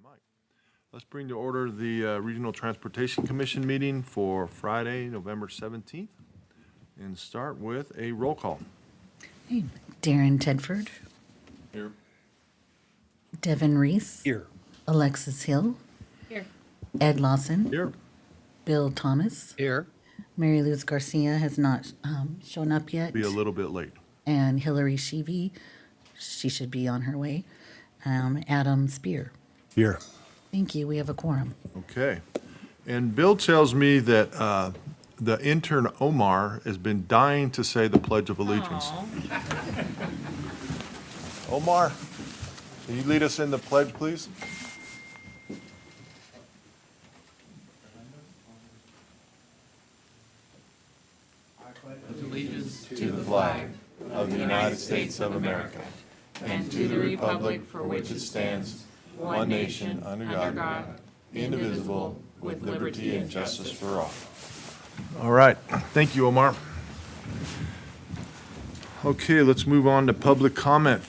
mic. Let's bring to order the Regional Transportation Commission meeting for Friday, November 17th, and start with a roll call. Hey, Darren Tedford, Here. Devin Reese, Here. Alexis Hill, Here. Ed Lawson, Here. Bill Thomas, Here. Mary Luz Garcia has not shown up yet, Be a little bit late. and Hillary Sheevy, she should be on her way. Adam Spear. Here. Thank you, we have a quorum. Okay. And Bill tells me that the intern Omar has been dying to say the Pledge of Allegiance. Omar, can you lead us in the pledge, please? To the flag of the United States of America and to the republic for which it stands, one nation, under God, indivisible, with liberty and justice for all. All right. Thank you, Omar. Okay, let's move on to public comment.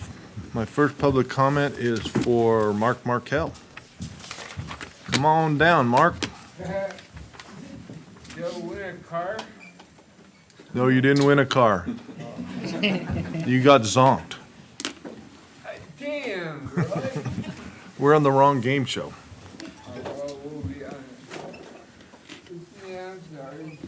My first public comment is for Mark Markell. Come on down, Mark. Joe win a car? No, you didn't win a car. You got zonked. Damn, bro. We're on the wrong game show. Oh, we'll be honest. Yeah, I'm sorry.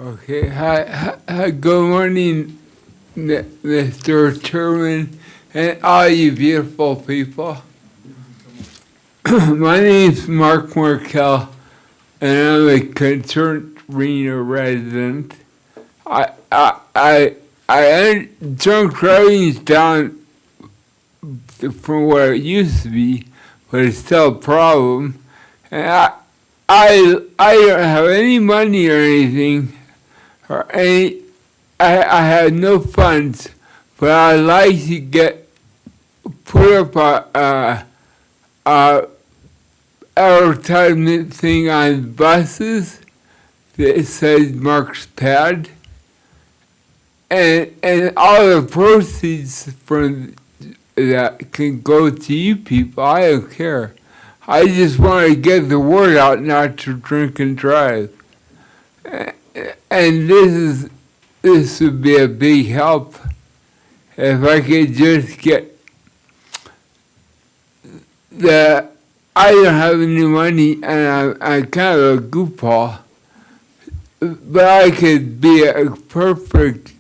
Okay, hi, good morning, Mr. Chairman, and all you beautiful people. My name is Mark Markell, and I'm a concerned Reno resident. Drunk driving is down from where it used to be, but it's still a problem. And I don't have any money or anything, or any, I have no funds, but I'd like to put up a advertisement thing on buses that says Mark's Pad, and all the proceeds from that can go to you people. I don't care. I just want to get the word out not to drink and drive. And this would be a big help if I could just get I don't have any money and I'm kind of a goofball, but I could be a perfect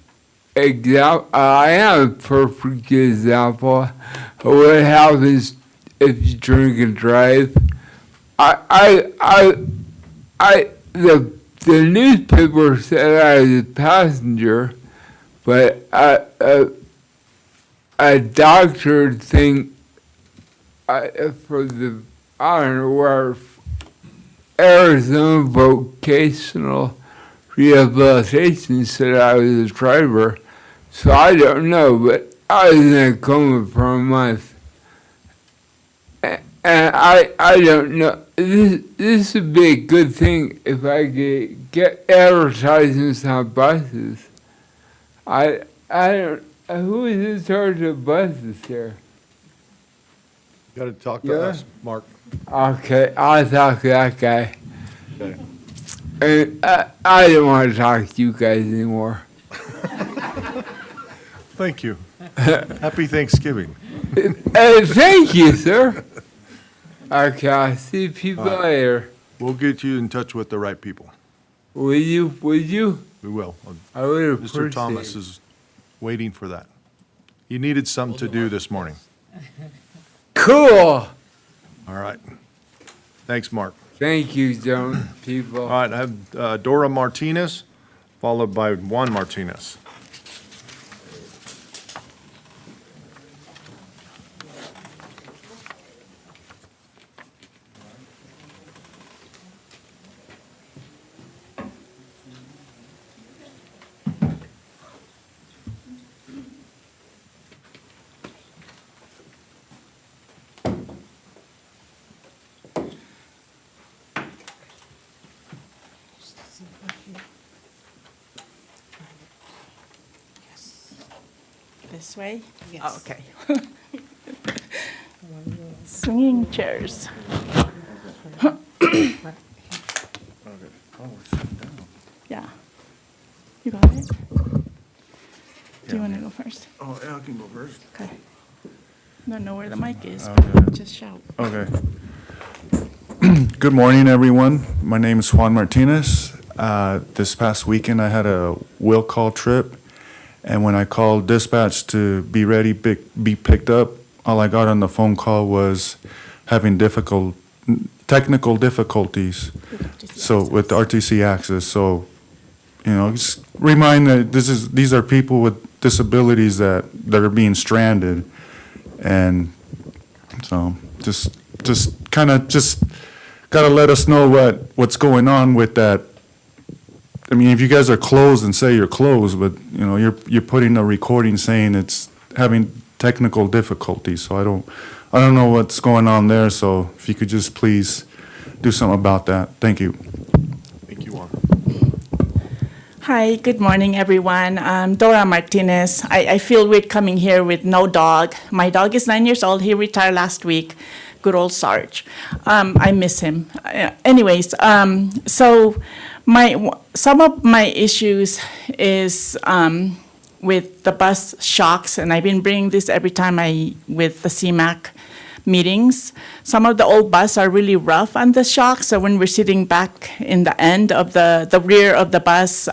example. I am a perfect example of what happens if you drink and drive. The newspaper said I was a passenger, but a doctor thing for the, I don't know where, Arizona Vocational Rehabilitation said I was a driver, so I don't know, but I was in a coma for a month. And I don't know. This would be a good thing if I could get advertisements on buses. I don't. Who is in charge of buses here? Got to talk to Yeah. us, Mark. Okay, I'll talk to that guy. Okay. And I don't want to talk to you guys anymore. Thank you. Happy Thanksgiving. Thank you, sir. Okay, I'll see people later. We'll get you in touch with the right people. Will you? Will you? We will. I would appreciate Mr. Thomas is waiting for that. He needed something to do this morning. Cool. All right. Thanks, Mark. Thank you, Joan, people. All right, I have Dora Martinez, followed by Juan Martinez. this way? Yes. Oh, okay. Swinging chairs. Yeah. You got it? Do you want to go first? Oh, yeah, I can go first. Okay. Don't know where the mic is, Okay. but just shout. Okay. Good morning, everyone. My name is Juan Martinez. This past weekend, I had a will call trip, and when I called dispatch to be ready, be picked up, all I got on the phone call was having technical difficulties. So with the RTC access, so, just remind that these are people with disabilities that are being stranded. And so just gotta let us know what's going on with that. I mean, if you guys are closed and say you're closed, but, you're putting a recording saying it's having technical difficulties, so I don't know what's going on there, so if you could just please do something about that. Thank you. Thank you, Juan. Hi, good morning, everyone. I'm Dora Martinez. I feel weird coming here with no dog. My dog is 9 years old. He retired last week. Good old Sarge. I miss him. Anyways, so some of my issues is with the bus shocks, and I've been bringing this every time with the CMAQ meetings. Some of the old bus are really rough on the shocks, so when we're sitting back in the end of the rear of the bus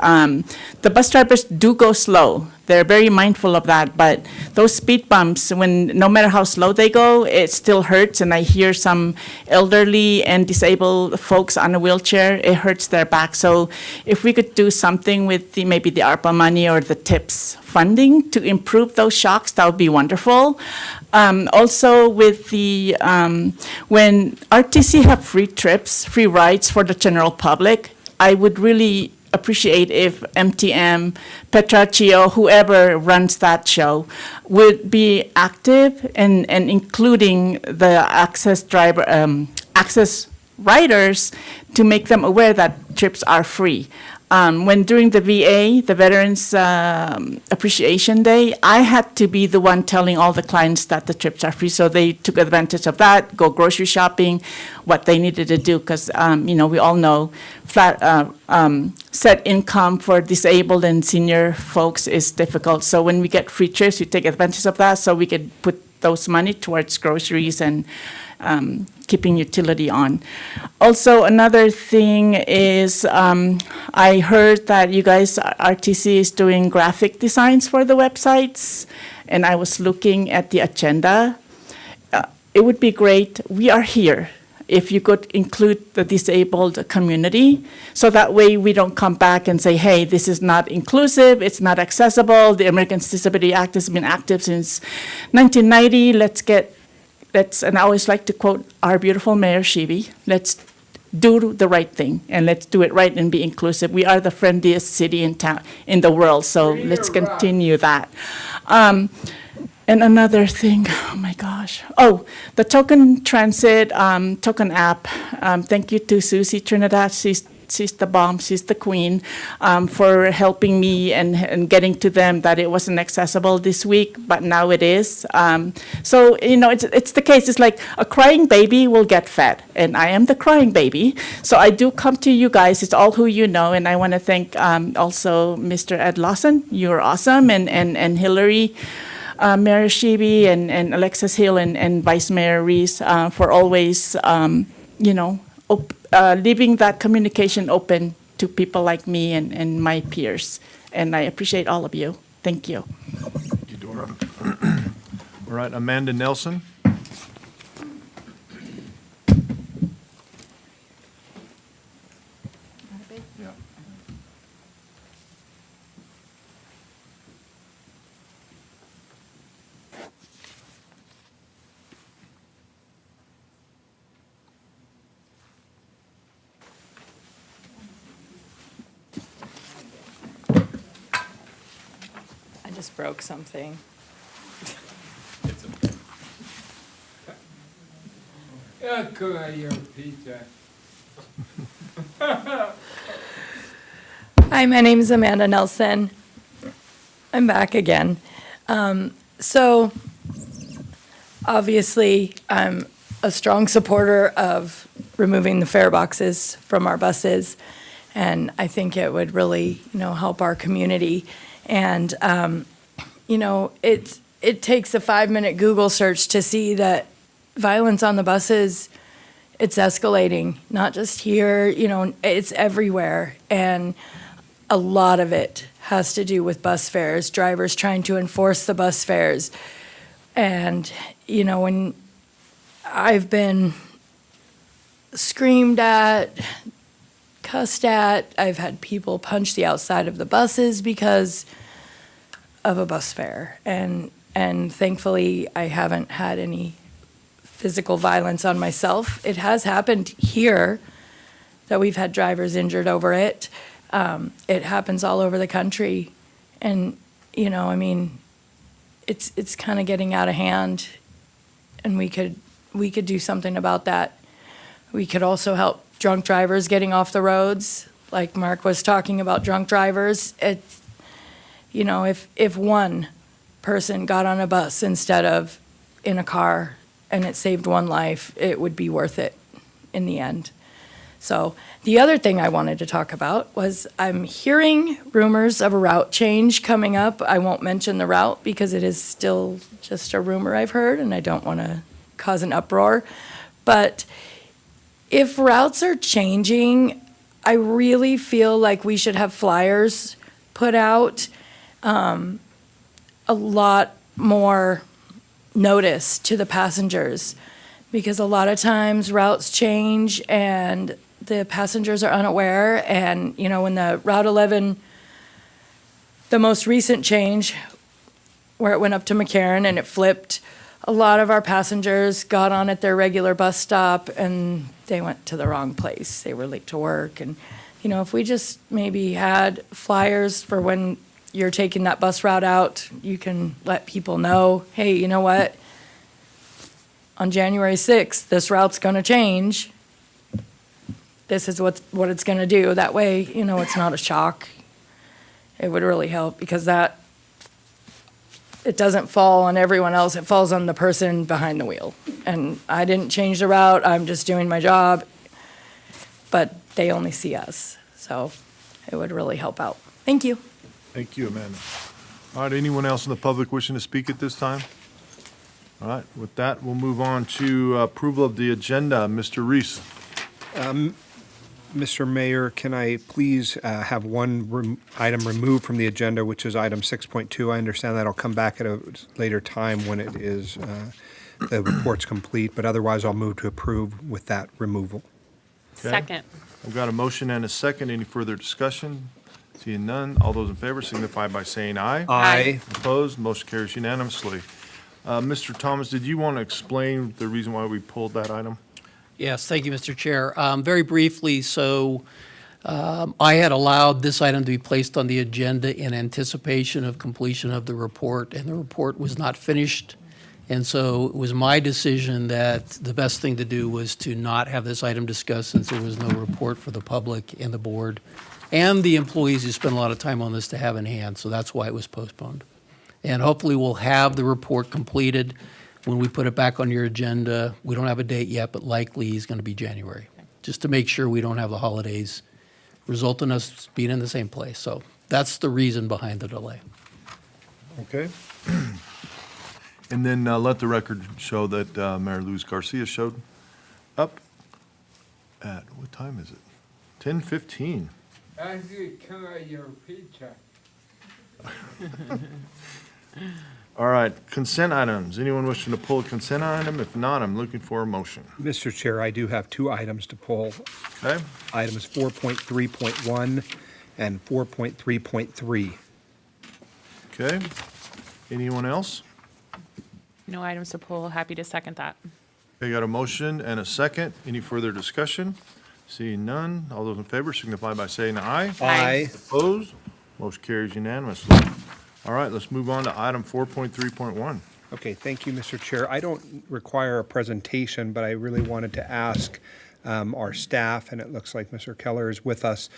drivers do go slow. They're very mindful of that, but those speed bumps, no matter how slow they go, it still hurts, and I hear some elderly and disabled folks on a wheelchair, it hurts their back. So if we could do something with maybe the ARPA money or the TIPS funding to improve those shocks, that would be wonderful. Also with when RTC have free trips, free rides for the general public, I would really appreciate if MTM, Petraccio, whoever runs that show, would be active and including the access riders to make them aware that trips are free. When during the VA, the Veterans Appreciation Day, I had to be the one telling all the clients that the trips are free, so they took advantage of that, go grocery shopping, what they needed to do, because, we all know set income for disabled and senior folks is difficult. So when we get free trips, we take advantage of that, so we could put those money towards groceries and keeping utility on. Also, another thing is I heard that you guys, RTC, is doing graphic designs for the websites, and I was looking at the agenda. It would be great, we are here, if you could include the disabled community, so that way we don't come back and say, hey, this is not inclusive, it's not accessible, the Americans with Disabilities Act has been active since 1990, and I always like to quote our beautiful Mayor Shivi, let's do the right thing, and let's do it right and be inclusive. We are the friendliest city in the world, so let's continue that. And another thing, oh my gosh. Oh, the Token Transit token app. Thank you to Susie Trinidad. She's the bomb, she's the queen, for helping me and getting to them that it wasn't accessible this week, but now it is. So, it's the case. It's like a crying baby will get fed, and I am the crying baby. So I do come to you guys. It's all who you know, and I want to thank also Mr. Ed Lawson. You're awesome, and Hillary, Mayor Shibi, and Alexis Hill, and Vice Mayor Reese for always, leaving that communication open to people like me and my peers. And I appreciate all of you. Thank you. Thank you, Dora. All right, Amanda Nelson. Yeah. I just broke something. Yeah, come on, your pizza. Hi, my name is Amanda Nelson. I'm back again. So, obviously, I'm a strong supporter of removing the fare boxes from our buses, and I think it would really, help our community. And, it takes a 5-minute Google search to see that violence on the buses, it's escalating, not just here, it's everywhere. And a lot of it has to do with bus fares, drivers trying to enforce the bus fares. And, when I've been screamed at, cussed at, I've had people punch the outside of the buses because of a bus fare. And thankfully, I haven't had any physical violence on myself. It has happened here that we've had drivers injured over it. It happens all over the country. And, it's kind of getting out of hand, and we could do something about that. We could also help drunk drivers getting off the roads, like Mark was talking about drunk drivers. It's, if one person got on a bus instead of in a car and it saved one life, it would be worth it in the end. So the other thing I wanted to talk about was I'm hearing rumors of a route change coming up. I won't mention the route because it is still just a rumor I've heard, and I don't want to cause an uproar. But if routes are changing, I really feel like we should have flyers put out, a lot more notice to the passengers, because a lot of times routes change and the passengers are unaware. And, when the Route 11, the most recent change, where it went up to McCarran and it flipped, a lot of our passengers got on at their regular bus stop and they went to the wrong place. They were late to work. And, if we just maybe had flyers for when you're taking that bus route out, you can let people know, hey, you know what? On January 6th, this route's going to change. This is what it's going to do. That way, it's not a shock. It would really help, because it doesn't fall on everyone else. It falls on the person behind the wheel. And I didn't change the route. I'm just doing my job. But they only see us. So it would really help out. Thank you. Thank you, Amanda. All right, anyone else in the public wishing to speak at this time? All right, with that, we'll move on to approval of the agenda. Mr. Reese. Mr. Mayor, can I please have one item removed from the agenda, which is item 6.2? I understand that'll come back at a later time when it is, the report's complete, but otherwise I'll move to approve with that removal. Okay. Second. I've got a motion and a second. Any further discussion? Seeing none, all those in favor signify by saying aye. Aye. Opposed, motion carries unanimously. Mr. Thomas, did you want to explain the reason why we pulled that item? Yes, thank you, Mr. Chair. Very briefly, I had allowed this item to be placed on the agenda in anticipation of completion of the report, and the report was not finished. And so it was my decision that the best thing to do was to not have this item discussed, since there was no report for the public and the board and the employees who spent a lot of time on this to have in hand. So that's why it was postponed. And hopefully we'll have the report completed when we put it back on your agenda. We don't have a date yet, but likely is going to be January, just to make sure we don't have the holidays result in us being in the same place. So that's the reason behind the delay. Okay. And then let the record show that Mayor Luz Garcia showed up at, what time is it? 10:15. Actually, come out your paycheck. All right, consent items. Anyone wishing to pull a consent item? If not, I'm looking for a motion. Mr. Chair, I do have two items to pull. Okay? Items 4.3.1 and 4.3.3. Okay. Anyone else? No items to pull. Happy to second that. Okay, got a motion and a second. Any further discussion? Seeing none, all those in favor signify by saying aye. Aye. Opposed? Motion carries unanimously. All right, let's move on to item 4.3.1. Okay, thank you, Mr. Chair. I don't require a presentation, but I really wanted to ask our staff, and it looks like Mr. Keller is with us.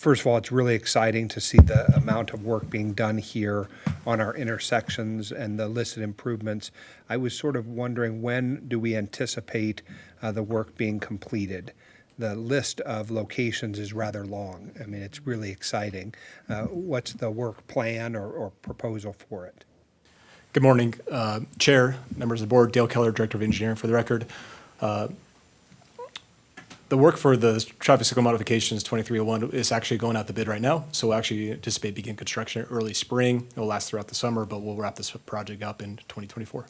First of all, it's really exciting to see the amount of work being done here on our intersections and the listed improvements. I was sort of wondering, when do we anticipate the work being completed? The list of locations is rather long. I mean, it's really exciting. What's the work plan or proposal for it? Good morning, Chair, members of the board. Dale Keller, Director of Engineering, for the record. The work for the traffic signal modifications 2301 is actually going out the bid right now. So we'll actually anticipate begin construction early spring. It will last throughout the summer, but we'll wrap this project up in 2024.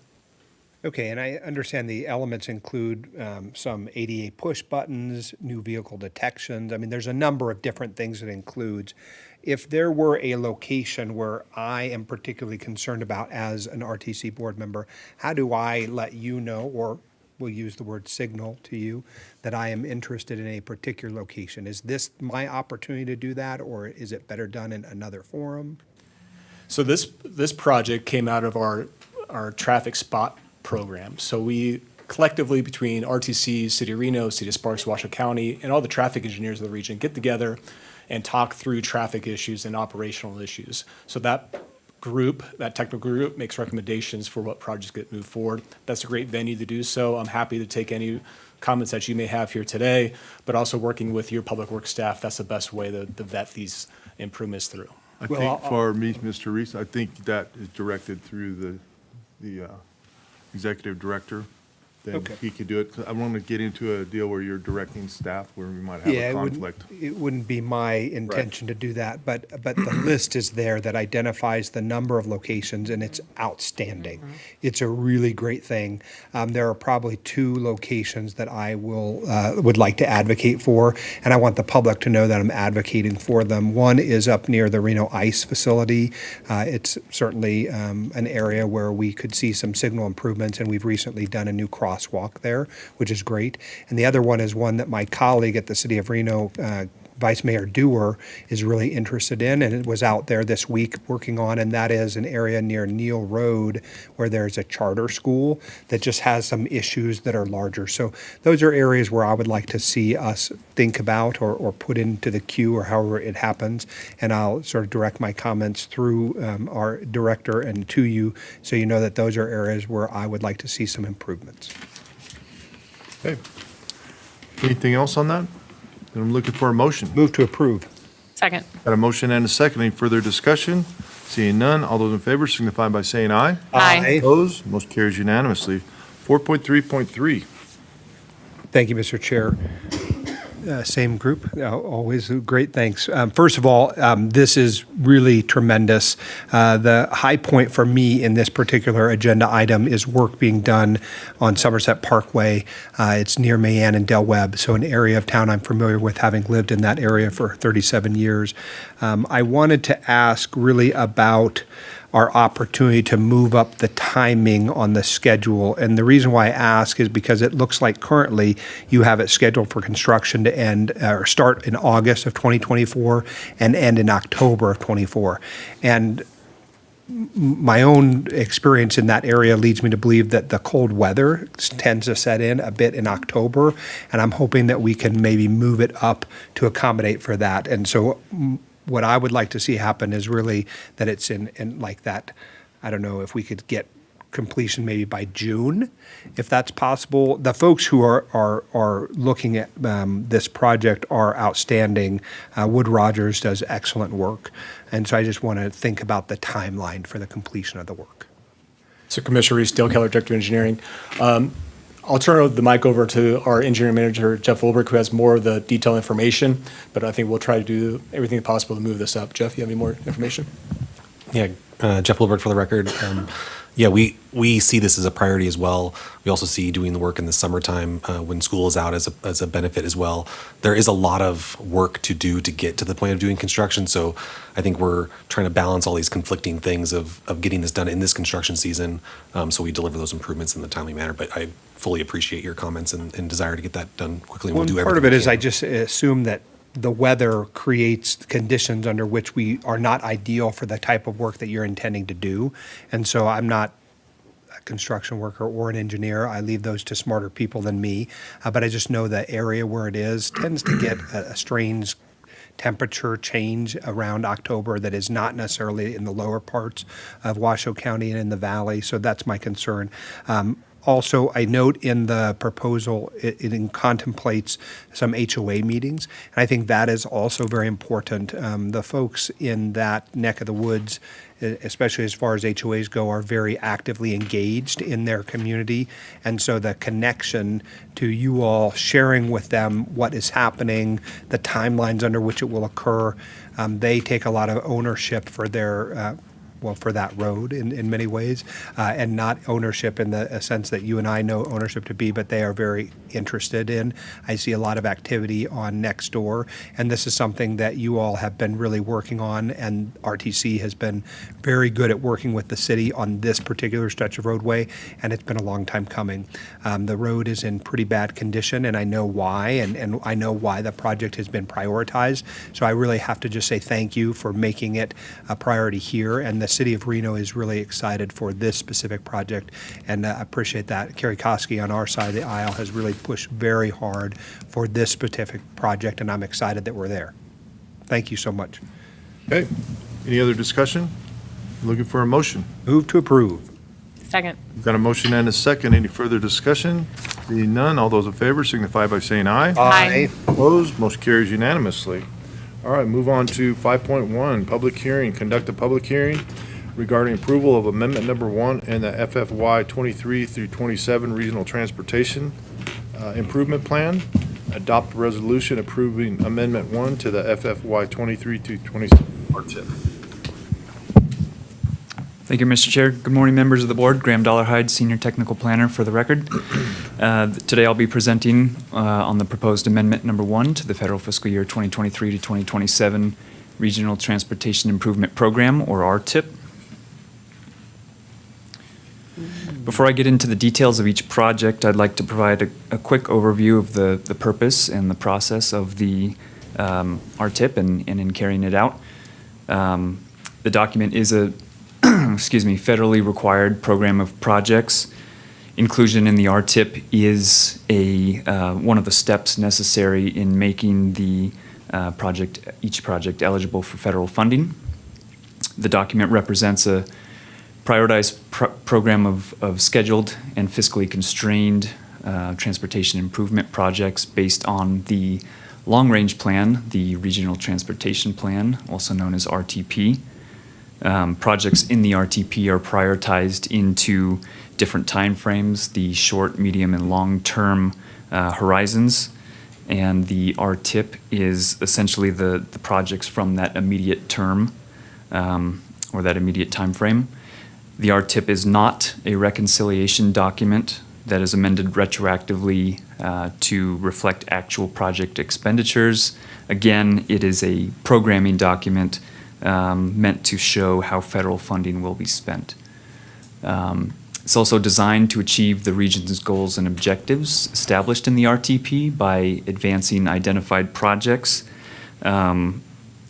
Okay, and I understand the elements include some ADA push buttons, new vehicle detections. I mean, there's a number of different things it includes. If there were a location where I am particularly concerned about as an RTC board member, how do I let you know, or we'll use the word signal to you, that I am interested in a particular location? Is this my opportunity to do that, or is it better done in another forum? So this project came out of our traffic spot program. So we collectively, between RTC, City of Reno, City of Sparks, Washoe County, and all the traffic engineers of the region, get together and talk through traffic issues and operational issues. So that group, that technical group, makes recommendations for what projects get moved forward. That's a great venue to do so. I'm happy to take any comments that you may have here today, but also working with your public works staff, that's the best way to vet these improvements through. I Well, think for me, Mr. Reese, I think that is directed through the executive director. Then Okay. he could do it. I want to get into a deal where you're directing staff where we might have a conflict. It wouldn't be my intention to do that, but the list is there that identifies the number of locations, and it's outstanding. It's a really great thing. There are probably 2 locations that I would like to advocate for, and I want the public to know that I'm advocating for them. One is up near the Reno Ice facility. It's certainly an area where we could see some signal improvements, and we've recently done a new crosswalk there, which is great. And the other one is one that my colleague at the City of Reno, Vice Mayor Dewar, is really interested in, and it was out there this week working on, and that is an area near Neal Road where there's a charter school that just has some issues that are larger. So those are areas where I would like to see us think about or put into the queue, or however it happens, and I'll sort of direct my comments through our director and to you, so you know that those are areas where I would like to see some improvements. Okay. Anything else on that? Then I'm looking for a motion. Move to approve. Second. Got a motion and a second. Any further discussion? Seeing none, all those in favor signify by saying aye. Aye. Opposed? Motion carries unanimously. 4.3.3. Thank you, Mr. Chair. Same group, always great, thanks. First of all, this is really tremendous. The high point for me in this particular agenda item is work being done on Somerset Parkway. It's near Mayan and Del Webb, so an area of town I'm familiar with, having lived in that area for 37 years. I wanted to ask really about our opportunity to move up the timing on the schedule. And the reason why I ask is because it looks like currently you have it scheduled for construction to end or start in August of 2024 and end in October of 24. And my own experience in that area leads me to believe that the cold weather tends to set in a bit in October, and I'm hoping that we can maybe move it up to accommodate for that. And so what I would like to see happen is really that it's in like that, I don't know if we could get completion maybe by June, if that's possible. The folks who are looking at this project are outstanding. Wood Rogers does excellent work. And so I just want to think about the timeline for the completion of the work. So Commissioner Reese, Dale Keller, Director of Engineering. I'll turn the mic over to our engineering manager, Jeff Wilberg, who has more of the detailed information, but I think we'll try to do everything possible to move this up. Jeff, you have any more information? Yeah, Jeff Wilberg for the record. Yeah, we see this as a priority as well. We also see doing the work in the summertime when school is out as a benefit as well. There is a lot of work to do to get to the point of doing construction. So I think we're trying to balance all these conflicting things of getting this done in this construction season, so we deliver those improvements in the timely manner. But I fully appreciate your comments and desire to get that done quickly. And we'll do everything. Part of it we is can. I just assume that the weather creates conditions under which we are not ideal for the type of work that you're intending to do. And so I'm not a construction worker or an engineer. I leave those to smarter people than me. But I just know the area where it is tends to get a strange temperature change around October that is not necessarily in the lower parts of Washoe County and in the valley. So that's my concern. Also, I note in the proposal, it contemplates some HOA meetings, and I think that is also very important. The folks in that neck of the woods, especially as far as HOAs go, are very actively engaged in their community, and so the connection to you all sharing with them what is happening, the timelines under which it will occur, they take a lot of ownership for their for that road in many ways, and not ownership in the sense that you and I know ownership to be, but they are very interested in. I see a lot of activity on next door, and this is something that you all have been really working on, and RTC has been very good at working with the city on this particular stretch of roadway, and it's been a long time coming. The road is in pretty bad condition, and I know why, and I know why the project has been prioritized. So I really have to just say thank you for making it a priority here, and the city of Reno is really excited for this specific project, and I appreciate that. Kerry Koski on our side of the aisle has really pushed very hard for this specific project, and I'm excited that we're there. Thank you so much. Okay. Any other discussion? Looking for a motion. Move to approve. Second. We've got a motion and a second. Any further discussion? Seeing none, all those in favor signify by saying aye. Aye. Opposed, motion carries unanimously. All right, move on to 5.1, public hearing. Conduct a public hearing regarding approval of amendment number 1 and the FFY 23 through 27 Regional Transportation Improvement Plan. Adopt a resolution approving amendment 1 to the FFY 23 through 27 RTIP. Thank you, Mr. Chair. Good morning, members of the board. Graham Dollarhide, Senior Technical Planner for the record. Today I'll be presenting on the proposed amendment number 1 to the federal fiscal year 2023 to 2027 Regional Transportation Improvement Program, or RTIP. Before I get into the details of each project, I'd like to provide a quick overview of the purpose and the process of the RTIP and in carrying it out. The document is a federally required program of projects. Inclusion in the RTIP is one of the steps necessary in making the each project eligible for federal funding. The document represents a prioritized program of scheduled and fiscally constrained transportation improvement projects based on the long-range plan, the Regional Transportation Plan, also known as RTP. Projects in the RTP are prioritized into different timeframes, the short, medium, and long-term horizons. And the RTIP is essentially the projects from that immediate term or that immediate timeframe. The RTIP is not a reconciliation document that is amended retroactively to reflect actual project expenditures. Again, it is a programming document meant to show how federal funding will be spent. It's also designed to achieve the region's goals and objectives established in the RTP by advancing identified projects,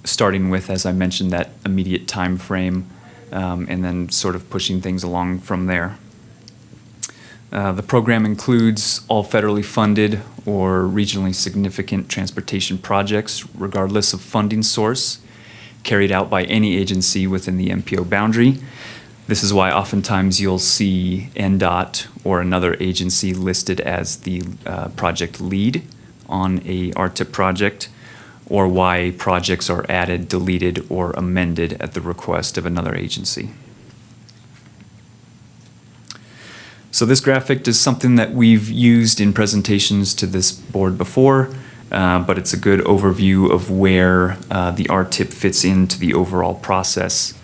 starting with, as I mentioned, that immediate time frame, and then sort of pushing things along from there. The program includes all federally funded or regionally significant transportation projects, regardless of funding source, carried out by any agency within the MPO boundary. This is why oftentimes you'll see NDOT or another agency listed as the project lead on a RTIP project, or why projects are added, deleted, or amended at the request of another agency. So this graphic is something that we've used in presentations to this board before, but it's a good overview of where the RTIP fits into the overall process.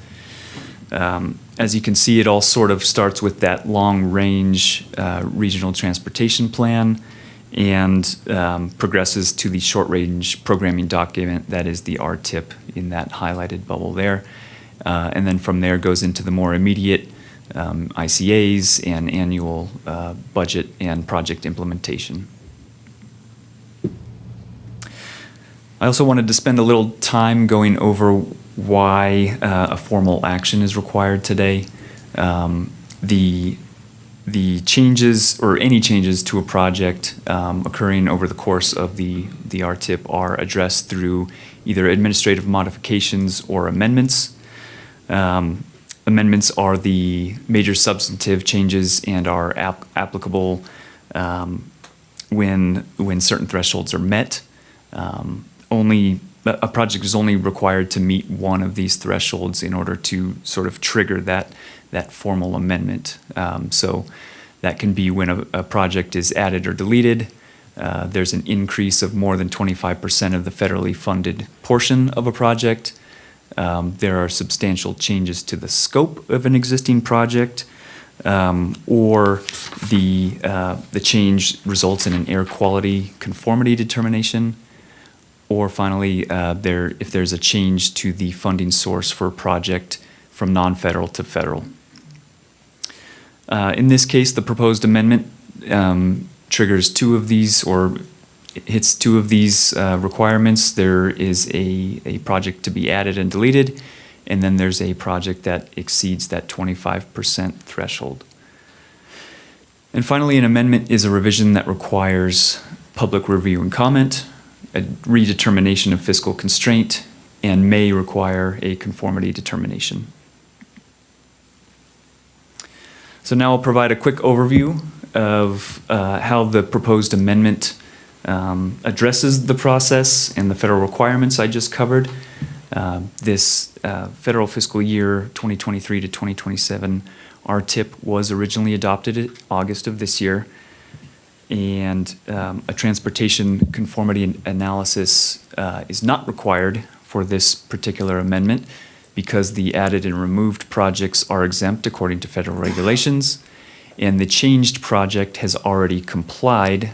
As you can see, it all sort of starts with that long-range regional transportation plan and progresses to the short-range programming document that is the RTIP in that highlighted bubble there. And then from there goes into the more immediate ICAs and annual budget and project implementation. I also wanted to spend a little time going over why a formal action is required today. The the changes or any changes to a project occurring over the course of the RTIP are addressed through either administrative modifications or amendments. Amendments are the major substantive changes and are applicable when certain thresholds are met. A project is only required to meet one of these thresholds in order to sort of trigger that formal amendment. So that can be when a project is added or deleted. There's an increase of more than 25% of the federally funded portion of a project. There are substantial changes to the scope of an existing project, or the change results in an air quality conformity determination. Or finally, if there's a change to the funding source for a project from non-federal to federal. In this case, the proposed amendment triggers two of these, or hits two of these requirements. There is a project to be added and deleted, and then there's a project that exceeds that 25% threshold. And finally, an amendment is a revision that requires public review and comment, a redetermination of fiscal constraint, and may require a conformity determination. So now I'll provide a quick overview of how the proposed amendment addresses the process and the federal requirements I just covered. This federal fiscal year 2023 to 2027 RTIP was originally adopted in August of this year, and a transportation conformity analysis is not required for this particular amendment because the added and removed projects are exempt according to federal regulations, and the changed project has already complied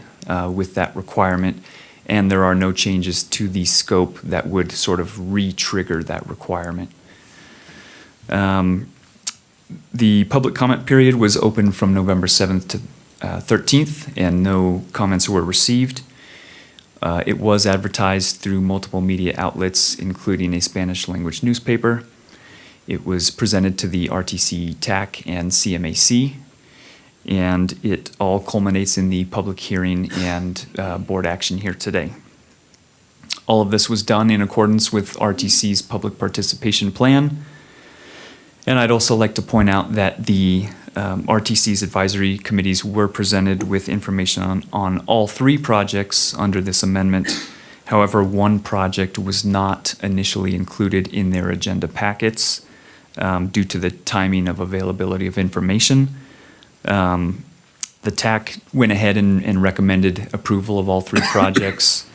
with that requirement, and there are no changes to the scope that would sort of re-trigger that requirement. The public comment period was open from November 7th to 13th, and no comments were received. It was advertised through multiple media outlets, including a Spanish language newspaper. It was presented to the RTC, TAC, and CMAC, and it all culminates in the public hearing and board action here today. All of this was done in accordance with RTC's public participation plan. And I'd also like to point out that the RTC's advisory committees were presented with information on all three projects under this amendment. However, one project was not initially included in their agenda packets due to the timing of availability of information. The TAC went ahead and recommended approval of all three projects.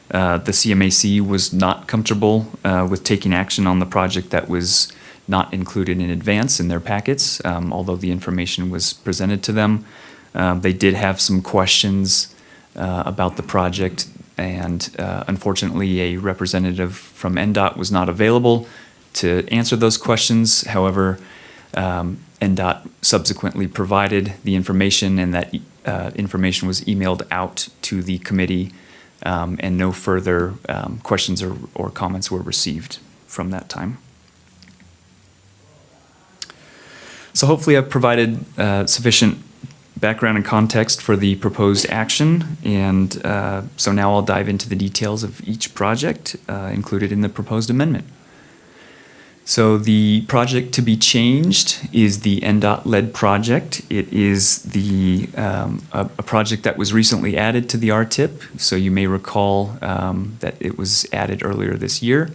The CMAC was not comfortable with taking action on the project that was not included in advance in their packets, although the information was presented to them. They did have some questions about the project, and unfortunately a representative from NDOT was not available to answer those questions. However, NDOT subsequently provided the information, and that information was emailed out to the committee, and no further questions or comments were received from that time. So hopefully I've provided sufficient background and context for the proposed action, and so now I'll dive into the details of each project included in the proposed amendment. So the project to be changed is the NDOT-led project. It is a project that was recently added to the RTIP, so you may recall that it was added earlier this year.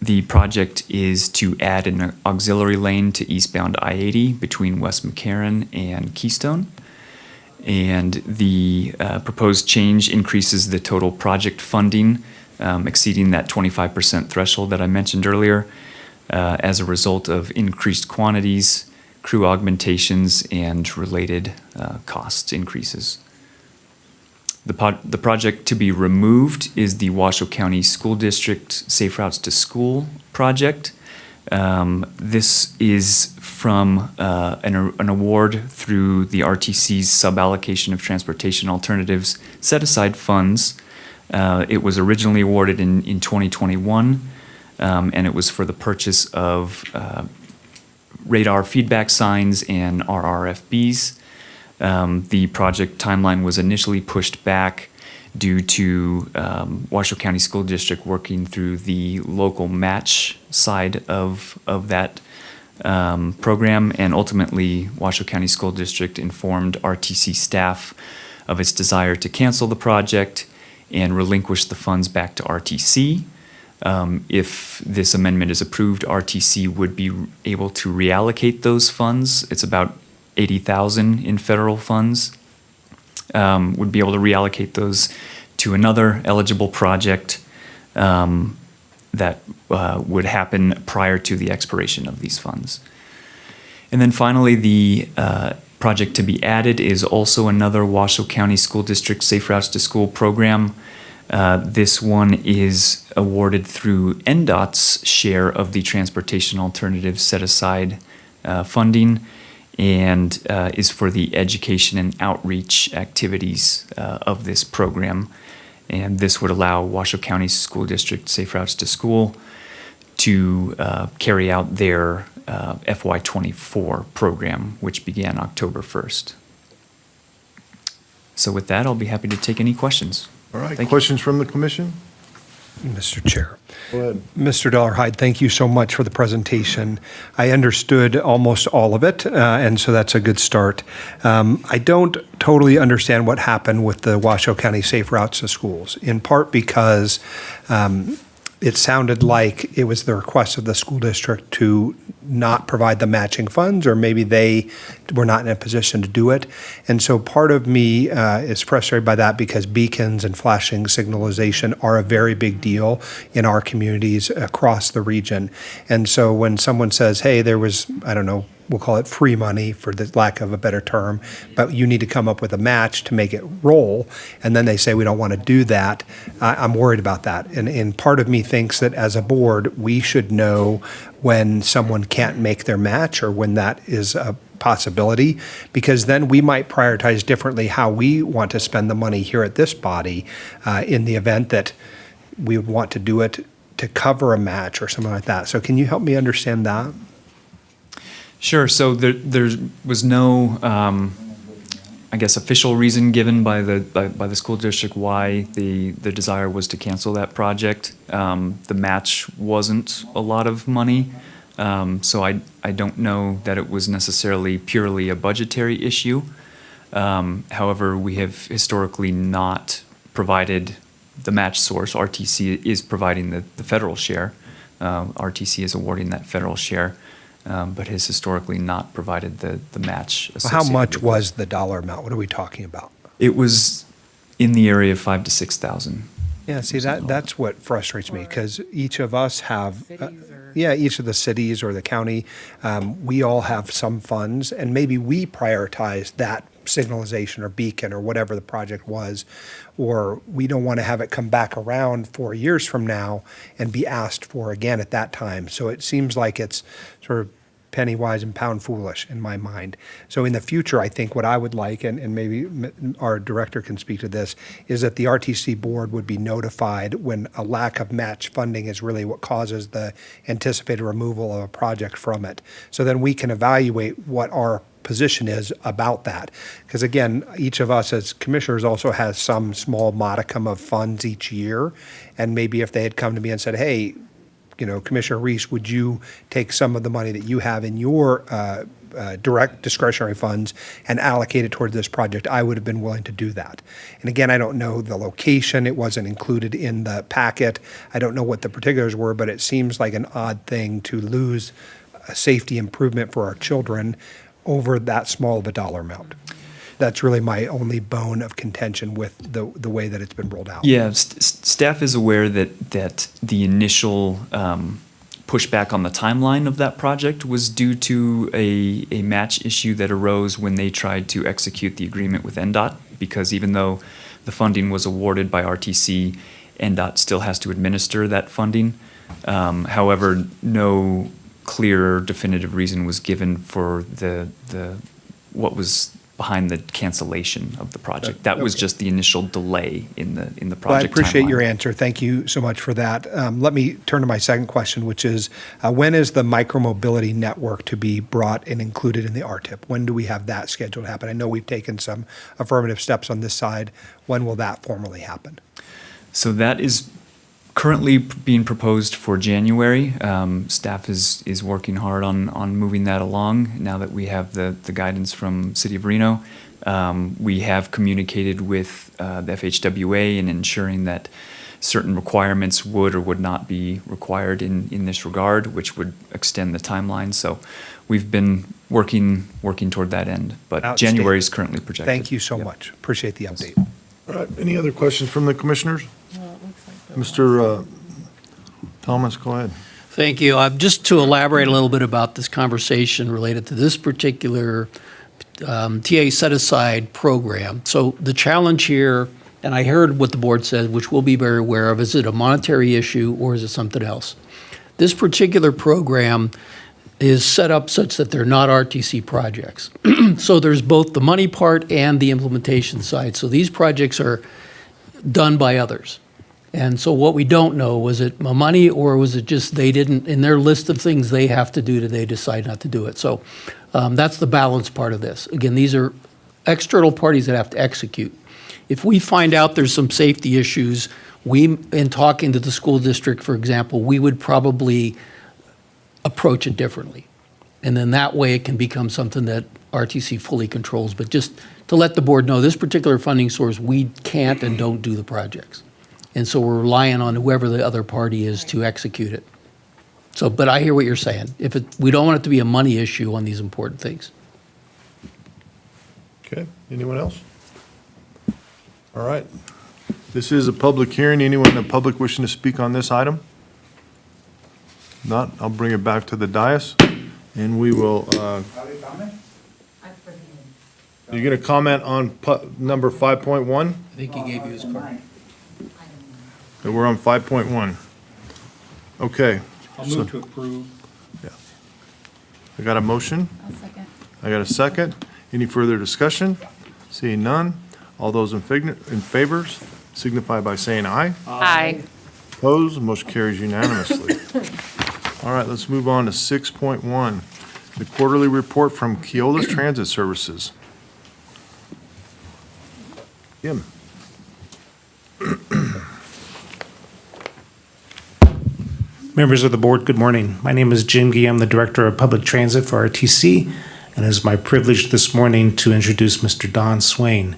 The project is to add an auxiliary lane to eastbound I-80 between West McCarran and Keystone. And the proposed change increases the total project funding, exceeding that 25% threshold that I mentioned earlier, as a result of increased quantities, crew augmentations, and related cost increases. The project to be removed is the Washoe County School District Safe Routes to School project. This is from an award through the RTC's suballocation of transportation alternatives set-aside funds. It was originally awarded in 2021, and it was for the purchase of radar feedback signs and RRFBs. The project timeline was initially pushed back due to Washoe County School District working through the local match side of that program, and ultimately Washoe County School District informed RTC staff of its desire to cancel the project and relinquish the funds back to RTC. If this amendment is approved, RTC would be able to reallocate those funds. It's about $80,000 in federal funds. Would be able to reallocate those to another eligible project that would happen prior to the expiration of these funds. And then finally, the project to be added is also another Washoe County School District Safe Routes to School program. This one is awarded through NDOT's share of the Transportation Alternatives Set Aside funding, and is for the education and outreach activities of this program. And this would allow Washoe County School District Safe Routes to School to carry out their FY24 program, which began October 1st. So with that, I'll be happy to take any questions. All right, Thank you. questions from the commission? Mr. Chair. Go ahead. Mr. Dollarhide, thank you so much for the presentation. I understood almost all of it, and so that's a good start. I don't totally understand what happened with the Washoe County Safe Routes to Schools, in part because it sounded like it was the request of the school district to not provide the matching funds, or maybe they were not in a position to do it. And so part of me is frustrated by that, because beacons and flashing signalization are a very big deal in our communities across the region. And so when someone says, hey, there was, I don't know, we'll call it free money for the lack of a better term, but you need to come up with a match to make it roll, and then they say we don't want to do that, I'm worried about that. And part of me thinks that as a board, we should know when someone can't make their match or when that is a possibility, because then we might prioritize differently how we want to spend the money here at this body in the event that we would want to do it to cover a match or something like that. So can you help me understand that? Sure. So there was no, I guess, official reason given by the school district why the desire was to cancel that project. The match wasn't a lot of money, so I don't know that it was necessarily purely a budgetary issue. However, we have historically not provided the match source. RTC is providing the federal share. RTC is awarding that federal share. But has historically not provided the match. How much associated with was the dollar amount? What are we talking about? it was in the area of 5,000 to 6,000. Yeah, see, that's what frustrates me, because each of us have, Cities or- each of the cities or the county, we all have some funds, and maybe we prioritize that signalization or beacon or whatever the project was, or we don't want to have it come back around 4 years from now and be asked for again at that time. So it seems like it's sort of penny wise and pound foolish in my mind. So in the future, I think what I would like, and maybe our director can speak to this, is that the RTC board would be notified when a lack of match funding is really what causes the anticipated removal of a project from it. So then we can evaluate what our position is about that. Because again, each of us as commissioners also has some small modicum of funds each year. And maybe if they had come to me and said, hey, Commissioner Reese, would you take some of the money that you have in your direct discretionary funds and allocate it toward this project? I would have been willing to do that. And again, I don't know the location. It wasn't included in the packet. I don't know what the particulars were, but it seems like an odd thing to lose a safety improvement for our children over that small of a dollar amount. That's really my only bone of contention with the way that it's been rolled out. Yeah, staff is aware that the initial pushback on the timeline of that project was due to a match issue that arose when they tried to execute the agreement with NDOT, because even though the funding was awarded by RTC, NDOT still has to administer that funding. However, no clear definitive reason was given for what was behind the cancellation of the project. That was just the initial delay in the Well, I project appreciate your timeline. answer. Thank you so much for that. Let me turn to my second question, which is, when is the micromobility network to be brought and included in the RTIP? When do we have that scheduled to happen? I know we've taken some affirmative steps on this side. When will that formally happen? So that is currently being proposed for January. Staff is working hard on moving that along now that we have the guidance from City of Reno. We have communicated with the FHWA in ensuring that certain requirements would or would not be required in this regard, which would extend the timeline. So we've been working toward that end, but Outstanding. January is currently projected. Thank you so Yep. much. Appreciate the update. All right, any other questions from the commissioners? Mr. Thomas, go ahead. Thank you. Just to elaborate a little bit about this conversation related to this particular TA set-aside program. So the challenge here, and I heard what the board said, which we'll be very aware of, is it a monetary issue or is it something else? This particular program is set up such that they're not RTC projects. So there's both the money part and the implementation side. So these projects are done by others. And so what we don't know, was it money or was it just they didn't, in their list of things they have to do, they decide not to do it? So that's the balance part of this. Again, these are external parties that have to execute. If we find out there's some safety issues, in talking to the school district, for example, we would probably approach it differently. And then that way it can become something that RTC fully controls. But just to let the board know, this particular funding source, we can't and don't do the projects. And so we're relying on whoever the other party is to execute it. So, but I hear what you're saying. We don't want it to be a money issue on these important things. Okay, anyone else? All right. This is a public hearing. Anyone in the public wishing to speak on this item? Not, I'll bring it back to the dais, and we will, you're going to comment on number 5.1? I think he gave you his card. So we're on 5.1. Okay. I'll move to approve. I got a motion? I'll second. I got a second. Any further discussion? Seeing none. All those in favor signify by saying aye. Aye. Opposed, motion carries unanimously. All right, let's move on to 6.1, the quarterly report from Keolis Transit Services. Jim. Members of the board, good morning. My name is Jim Gee. I'm the Director of Public Transit for RTC, and it is my privilege this morning to introduce Mr. Don Swain.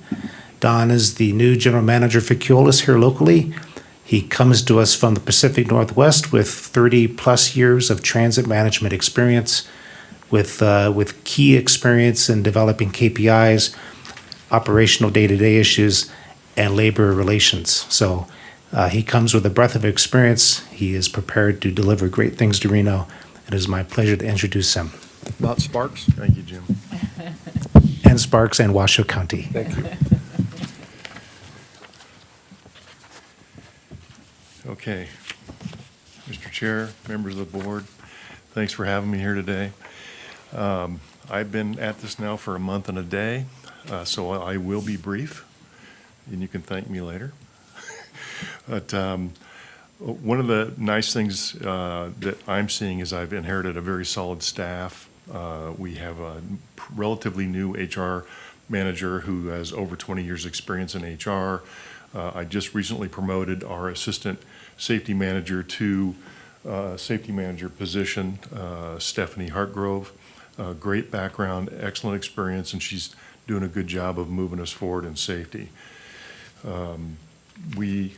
Don is the new General Manager for Keolis here locally. He comes to us from the Pacific Northwest with 30-plus years of transit management experience, with key experience in developing KPIs, operational day-to-day issues, and labor relations. So he comes with a breadth of experience. He is prepared to deliver great things to Reno. It is my pleasure to introduce him. Not Sparks? Thank you, Jim. And Sparks and Washoe County. Thank you. Okay. Mr. Chair, members of the board, thanks for having me here today. I've been at this now for a month and a day, so I will be brief, and you can thank me later. But one of the nice things that I'm seeing is I've inherited a very solid staff. We have a relatively new HR manager who has over 20 years' experience in HR. I just recently promoted our assistant safety manager to safety manager position, Stephanie Hartgrove. Great background, excellent experience, and she's doing a good job of moving us forward in safety. We're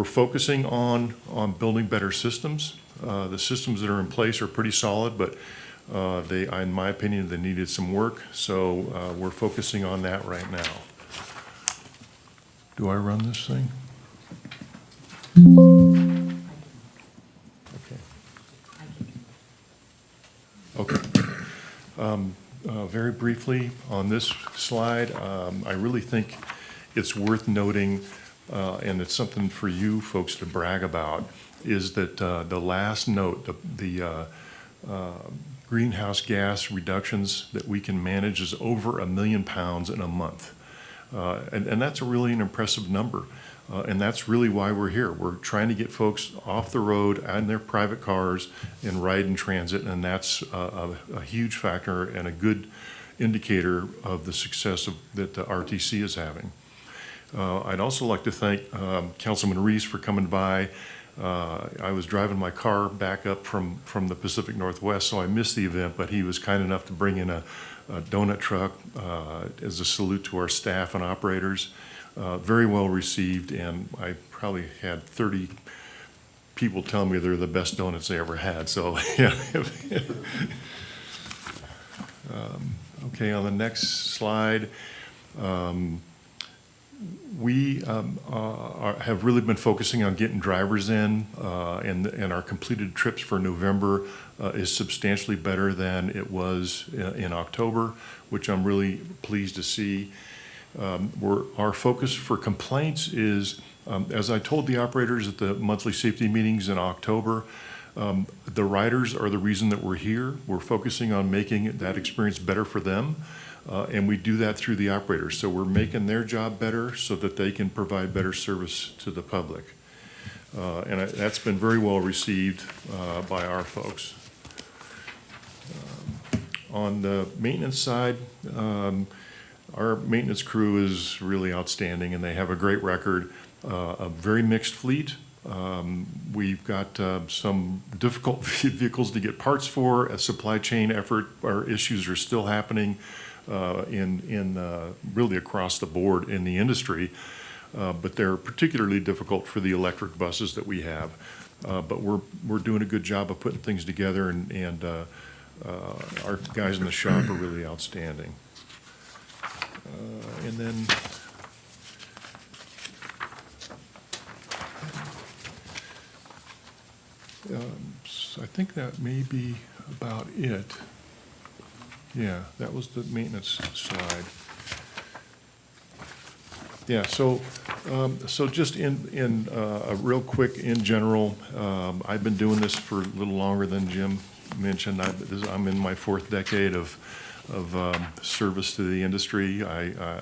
focusing on building better systems. The systems that are in place are pretty solid, but in my opinion, they needed some work, so we're focusing on that right now. Do I run this thing? Okay. Very briefly, on this slide, I really think it's worth noting, and it's something for you folks to brag about, is that the last note, the greenhouse gas reductions that we can manage is over 1 million pounds in a month. And that's a really an impressive number. And that's really why we're here. We're trying to get folks off the road in their private cars and ride in transit, and that's a huge factor and a good indicator of the success that the RTC is having. I'd also like to thank Councilman Reese for coming by. I was driving my car back up from the Pacific Northwest, so I missed the event, but he was kind enough to bring in a donut truck as a salute to our staff and operators. Very well received, and I probably had 30 people tell me they're the best donuts they ever had, so yeah. Okay, on the next slide, we have really been focusing on getting drivers in, and our completed trips for November is substantially better than it was in October, which I'm really pleased to see. Our focus for complaints is, as I told the operators at the monthly safety meetings in October, the riders are the reason that we're here. We're focusing on making that experience better for them, and we do that through the operators. So we're making their job better so that they can provide better service to the public. And that's been very well received by our folks. On the maintenance side, our maintenance crew is really outstanding, and they have a great record, a very mixed fleet. We've got some difficult vehicles to get parts for. A supply chain effort, our issues are still happening in really across the board in the industry, but they're particularly difficult for the electric buses that we have. But we're doing a good job of putting things together, and our guys in the shop are really outstanding. And then so I think that may be about it. Yeah, that was the maintenance slide. Yeah, so just in a real quick, in general, I've been doing this for a little longer than Jim mentioned. I'm in my 4th decade of service to the industry.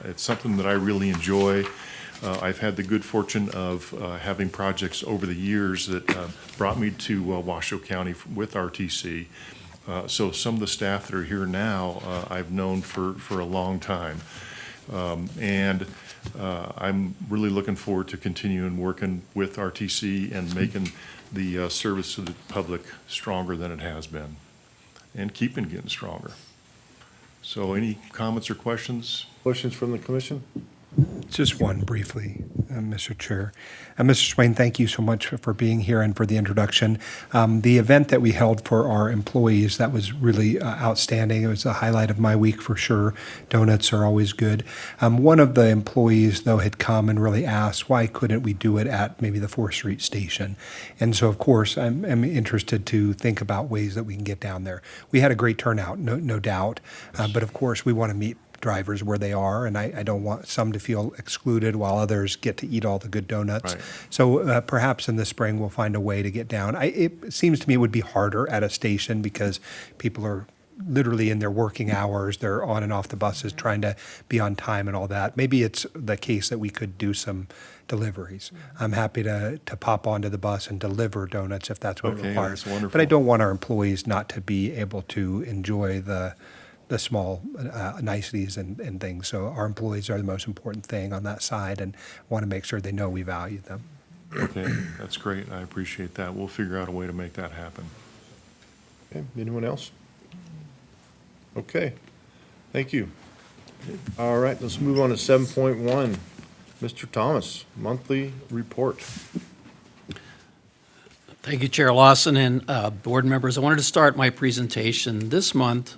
It's something that I really enjoy. I've had the good fortune of having projects over the years that brought me to Washoe County with RTC. So some of the staff that are here now, I've known for a long time. And I'm really looking forward to continuing working with RTC and making the service to the public stronger than it has been, and keeping getting stronger. So any comments or questions? Questions from the commission? Just one briefly, Mr. Chair. Mr. Swain, thank you so much for being here and for the introduction. The event that we held for our employees, that was really outstanding. It was a highlight of my week for sure. Donuts are always good. One of the employees, though, had come and really asked, why couldn't we do it at maybe the 4th Street station? And so, of course, I'm interested to think about ways that we can get down there. We had a great turnout, no doubt, but of course, we want to meet drivers where they are, and I don't want some to feel excluded while others get to eat all the good donuts. Right. So perhaps in the spring we'll find a way to get down. It seems to me it would be harder at a station because people are literally in their working hours. They're on and off the buses trying to be on time and all that. Maybe it's the case that we could do some deliveries. I'm happy to pop onto the bus and deliver donuts if that's what it Okay, requires. that's wonderful. But I don't want our employees not to be able to enjoy the small niceties and things. So our employees are the most important thing on that side, and want to make sure they know we value them. Okay, that's great. I appreciate that. We'll figure out a way to make that happen. Okay, anyone else? Okay, thank you. All right, let's move on to 7.1. Mr. Thomas, monthly report. Thank you, Chair Lawson and board members. I wanted to start my presentation this month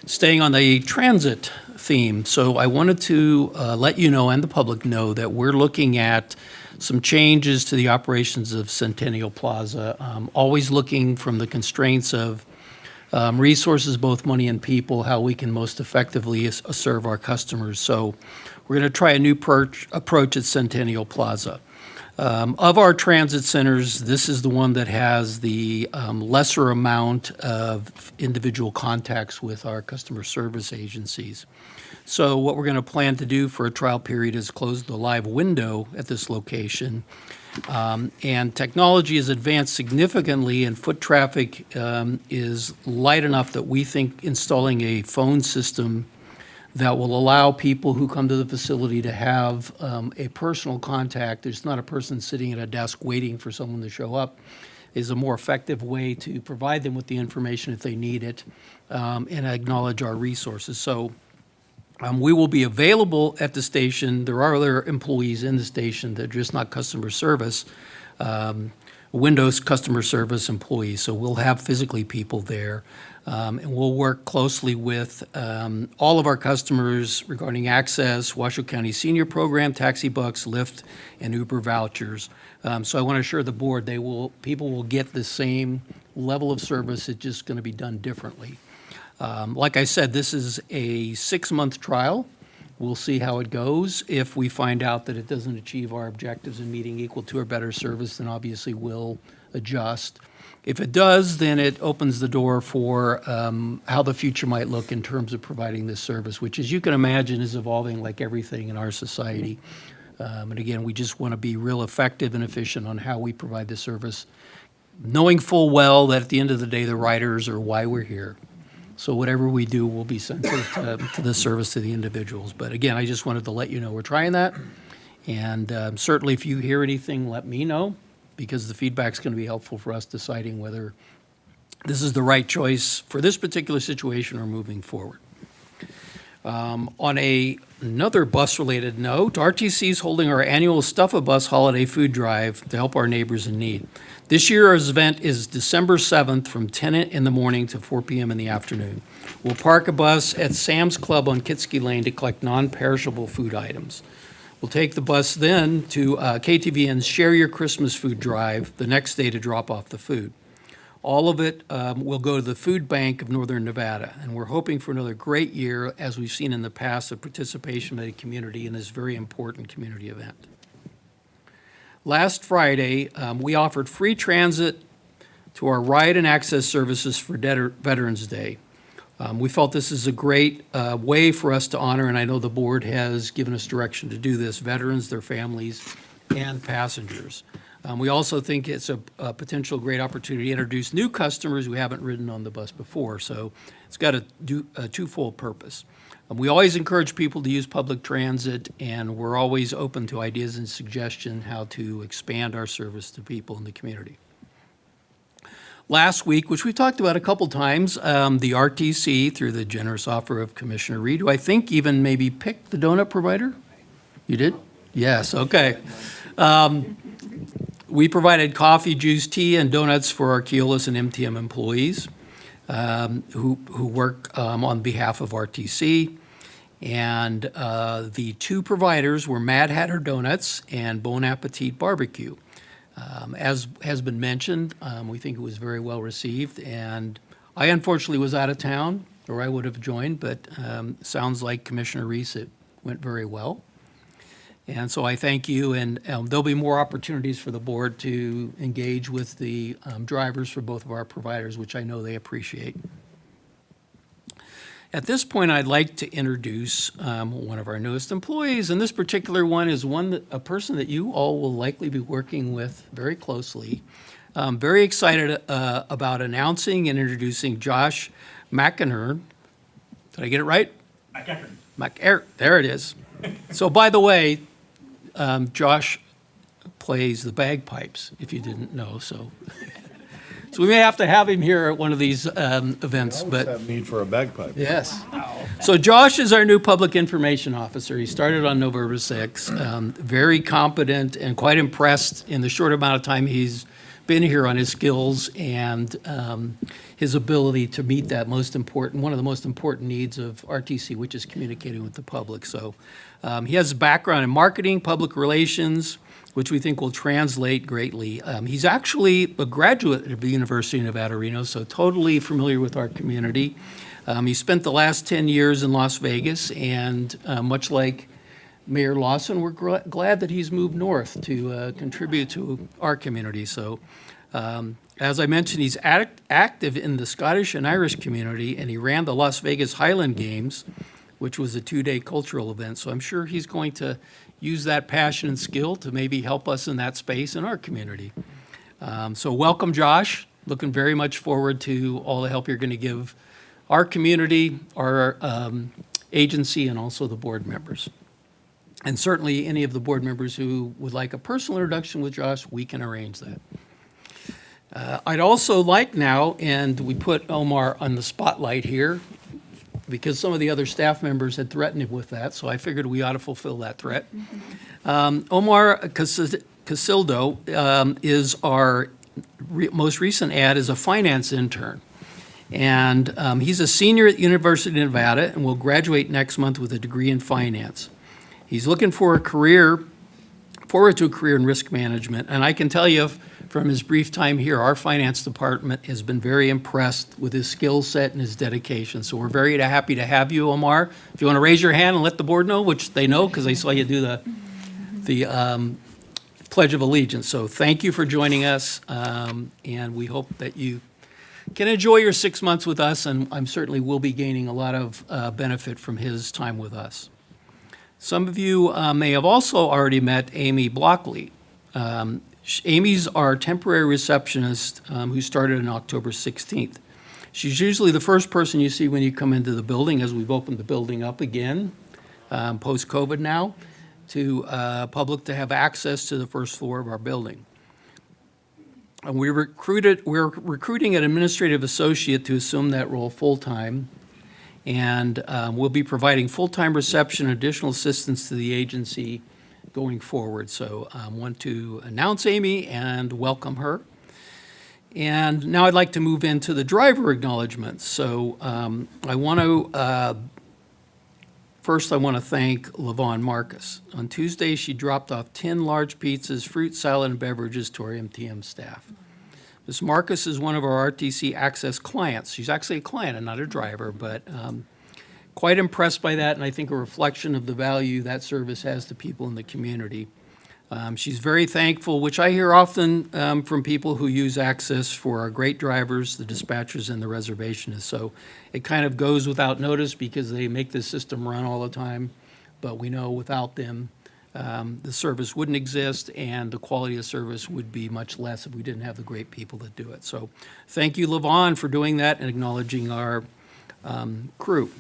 staying on the transit theme. So I wanted to let you know and the public know that we're looking at some changes to the operations of Centennial Plaza, always looking from the constraints of resources, both money and people, how we can most effectively serve our customers. So we're going to try a new approach at Centennial Plaza. Of our transit centers, this is the one that has the lesser amount of individual contacts with our customer service agencies. So what we're going to plan to do for a trial period is close the live window at this location. And technology has advanced significantly, and foot traffic is light enough that we think installing a phone system that will allow people who come to the facility to have a personal contact, there's not a person sitting at a desk waiting for someone to show up, is a more effective way to provide them with the information if they need it, and acknowledge our resources. So we will be available at the station. There are other employees in the station that are just not customer service, Windows customer service employees. So we'll have physically people there. And we'll work closely with all of our customers regarding access, Washoe County Senior Program, taxi bucks, Lyft, and Uber vouchers. So I want to assure the board people will get the same level of service. It's just going to be done differently. Like I said, this is a 6-month trial. We'll see how it goes. If we find out that it doesn't achieve our objectives in meeting equal to or better service, then obviously we'll adjust. If it does, then it opens the door for how the future might look in terms of providing this service, which, as you can imagine, is evolving like everything in our society. And again, we just want to be real effective and efficient on how we provide the service, knowing full well that at the end of the day, the riders are why we're here. So whatever we do will be sensitive to the service to the individuals. But again, I just wanted to let you know we're trying that. And certainly if you hear anything, let me know, because the feedback's going to be helpful for us deciding whether this is the right choice for this particular situation or moving forward. On another bus-related note, RTC is holding our annual Stuff a Bus holiday food drive to help our neighbors in need. This year's event is December 7th from 10 in the morning to 4 p.m. in the afternoon. We'll park a bus at Sam's Club on Kitsky Lane to collect non-perishable food items. We'll take the bus then to KTVN's Share Your Christmas Food Drive the next day to drop off the food. All of it will go to the Food Bank of Northern Nevada, and we're hoping for another great year, as we've seen in the past, of participation by the community in this very important community event. Last Friday, we offered free transit to our ride and access services for Veterans Day. We felt this is a great way for us to honor, and I know the board has given us direction to do this, veterans, their families, and passengers. We also think it's a potential great opportunity to introduce new customers who haven't ridden on the bus before, so it's got a twofold purpose. We always encourage people to use public transit, and we're always open to ideas and suggestions how to expand our service to people in the community. Last week, which we talked about a couple times, the RTC, through the generous offer of Commissioner Reed, who I think even maybe picked the donut provider? You did? Yes, okay. We provided coffee, juice, tea, and donuts for our Keolis and MTM employees who work on behalf of RTC. And the two providers were Mad Hatter Donuts and Bon Appetit Barbecue. As has been mentioned, we think it was very well received, and I unfortunately was out of town, or I would have joined, but sounds like Commissioner Reese, it went very well. And so I thank you, and there'll be more opportunities for the board to engage with the drivers for both of our providers, which I know they appreciate. At this point, I'd like to introduce one of our newest employees, and this particular one is a person that you all will likely be working with very closely. I'm very excited about announcing and introducing Josh McInerney. Did I get it right? McInerney. There it is. So by the way, Josh plays the bagpipes, if you didn't know, so we may have to have him here at one of these events. But What's that mean for a bagpipe? yes. So Josh is our new public information officer. He started on November 6th. Very competent and quite impressed in the short amount of time he's been here on his skills and his ability to meet that one of the most important needs of RTC, which is communicating with the public. So he has a background in marketing, public relations, which we think will translate greatly. He's actually a graduate of the University of Nevada, Reno, so totally familiar with our community. He spent the last 10 years in Las Vegas, and much like Mayor Lawson, we're glad that he's moved north to contribute to our community. So, as I mentioned, he's active in the Scottish and Irish community, and he ran the Las Vegas Highland Games, which was a 2-day cultural event. So I'm sure he's going to use that passion and skill to maybe help us in that space in our community. So welcome, Josh. Looking very much forward to all the help you're going to give our community, our agency, and also the board members. And certainly any of the board members who would like a personal introduction with Josh, we can arrange that. I'd also like now, and we put Omar on the spotlight here, because some of the other staff members had threatened him with that, so I figured we ought to fulfill that threat. Omar Casildo is our most recent ad as a finance intern. And he's a senior at the University of Nevada and will graduate next month with a degree in finance. He's looking for forward to a career in risk management. And I can tell you from his brief time here, our finance department has been very impressed with his skill set and his dedication. So we're very happy to have you, Omar. If you want to raise your hand and let the board know, which they know because I saw you do the Pledge of Allegiance. So thank you for joining us, and we hope that you can enjoy your 6 months with us, and I'm certainly will be gaining a lot of benefit from his time with us. Some of you may have also already met Amy Blockley. Amy's our temporary receptionist who started on October 16th. She's usually the first person you see when you come into the building, as we've opened the building up again, post-COVID now, to public to have access to the first floor of our building. And we're recruiting an administrative associate to assume that role full-time, and we'll be providing full-time reception and additional assistance to the agency going forward. So I want to announce Amy and welcome her. And now I'd like to move into the driver acknowledgements. So I want to first, I want to thank LaVon Marcus. On Tuesday, she dropped off 10 large pizzas, fruit, salad, and beverages to our MTM staff. Ms. Marcus is one of our RTC Access clients. She's actually a client and not a driver, but quite impressed by that, and I think a reflection of the value that service has to people in the community. She's very thankful, which I hear often from people who use Access for our great drivers, the dispatchers, and the reservationists. So it kind of goes without notice because they make the system run all the time, but we know without them, the service wouldn't exist and the quality of service would be much less if we didn't have the great people that do it. So thank you, LaVon, for doing that and acknowledging our crew.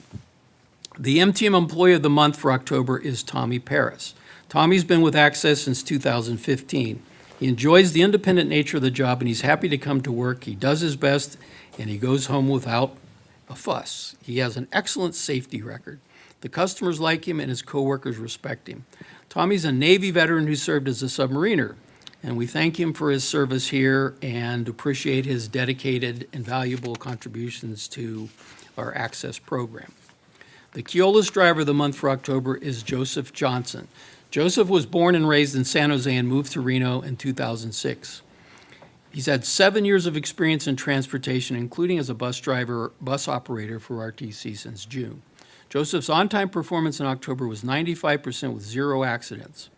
The MTM Employee of the Month for October is Tommy Paris. Tommy's been with Access since 2015. He enjoys the independent nature of the job and he's happy to come to work. He does his best and he goes home without a fuss. He has an excellent safety record. The customers like him and his coworkers respect him. Tommy's a Navy veteran who served as a submariner, and we thank him for his service here and appreciate his dedicated and valuable contributions to our Access program. The Keolis Driver of the Month for October is Joseph Johnson. Joseph was born and raised in San Jose and moved to Reno in 2006. He's had 7 years of experience in transportation, including as a bus operator for RTC since June. Joseph's on-time performance in October was 95% with 0 accidents.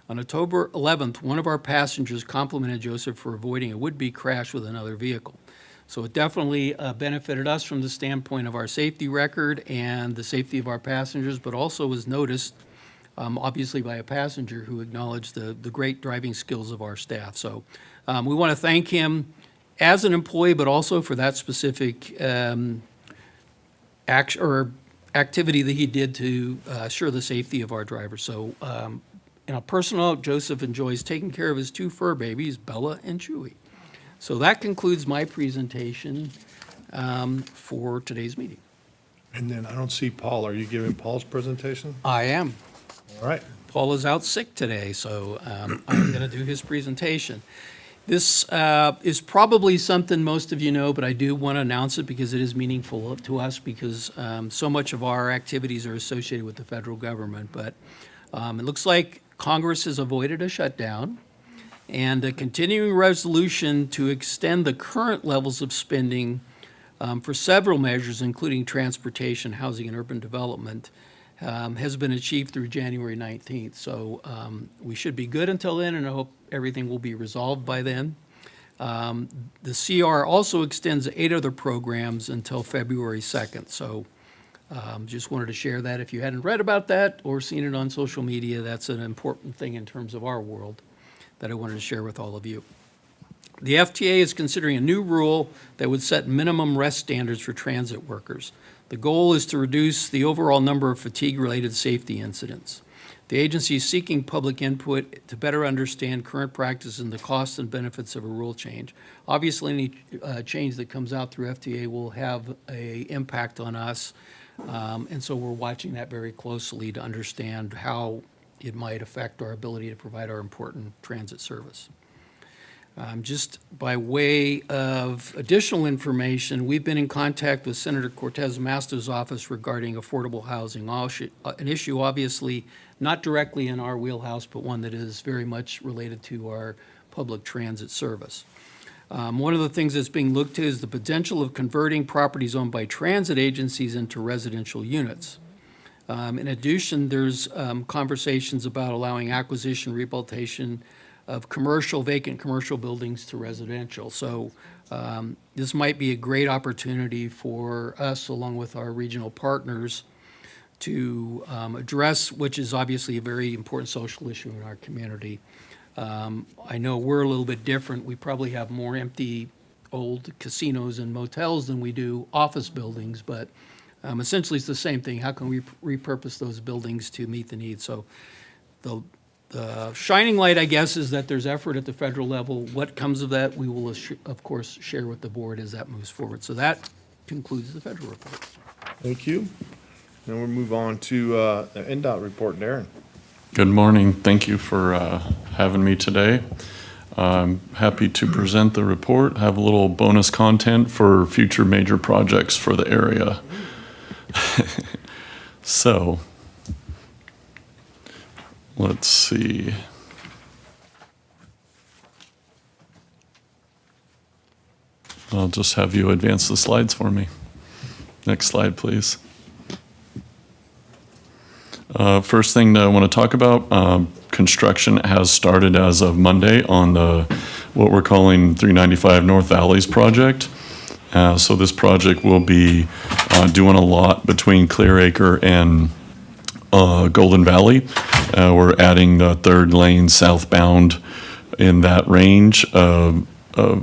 On October 11th, one of our passengers complimented Joseph for avoiding a would-be crash with another vehicle. So it definitely benefited us from the standpoint of our safety record and the safety of our passengers, but also was noticed, obviously, by a passenger who acknowledged the great driving skills of our staff. So we want to thank him as an employee, but also for that specific activity that he did to assure the safety of our drivers. So in a personal note, Joseph enjoys taking care of his 2 fur babies, Bella and Chewy. So that concludes my presentation for today's meeting. And then I don't see Paul. Are you giving Paul's presentation? I am. All right. Paul is out sick today, so I'm going to do his presentation. This is probably something most of you know, but I do want to announce it because it is meaningful to us because so much of our activities are associated with the federal government. But it looks like Congress has avoided a shutdown, and a continuing resolution to extend the current levels of spending for several measures, including transportation, housing, and urban development, has been achieved through January 19th. So we should be good until then, and I hope everything will be resolved by then. The CR also extends 8 other programs until February 2nd. So just wanted to share that. If you hadn't read about that or seen it on social media, that's an important thing in terms of our world that I wanted to share with all of you. The FTA is considering a new rule that would set minimum rest standards for transit workers. The goal is to reduce the overall number of fatigue-related safety incidents. The agency is seeking public input to better understand current practice and the costs and benefits of a rule change. Obviously, any change that comes out through FTA will have an impact on us, and so we're watching that very closely to understand how it might affect our ability to provide our important transit service. Just by way of additional information, we've been in contact with Senator Cortez Masto's office regarding affordable housing, an issue obviously not directly in our wheelhouse, but one that is very much related to our public transit service. One of the things that's being looked to is the potential of converting properties owned by transit agencies into residential units. In addition, there's conversations about allowing acquisition, rehabilitation of vacant commercial buildings to residential. So this might be a great opportunity for us, along with our regional partners, to address, which is obviously a very important social issue in our community. I know we're a little bit different. We probably have more empty old casinos and motels than we do office buildings, but essentially it's the same thing. How can we repurpose those buildings to meet the needs? So the shining light, I guess, is that there's effort at the federal level. What comes of that, we will, of course, share with the board as that moves forward. So that concludes the federal report. Thank you. Now we'll move on to the NDOT report. Darren. Good morning. Thank you for having me today. I'm happy to present the report, have a little bonus content for future major projects for the area. So, let's see. I'll just have you advance the slides for me. Next slide, please. First thing that I want to talk about, construction has started as of Monday on what we're calling 395 North Valleys project. So this project will be doing a lot between Clearacre and Golden Valley. We're adding the third lane southbound in that range of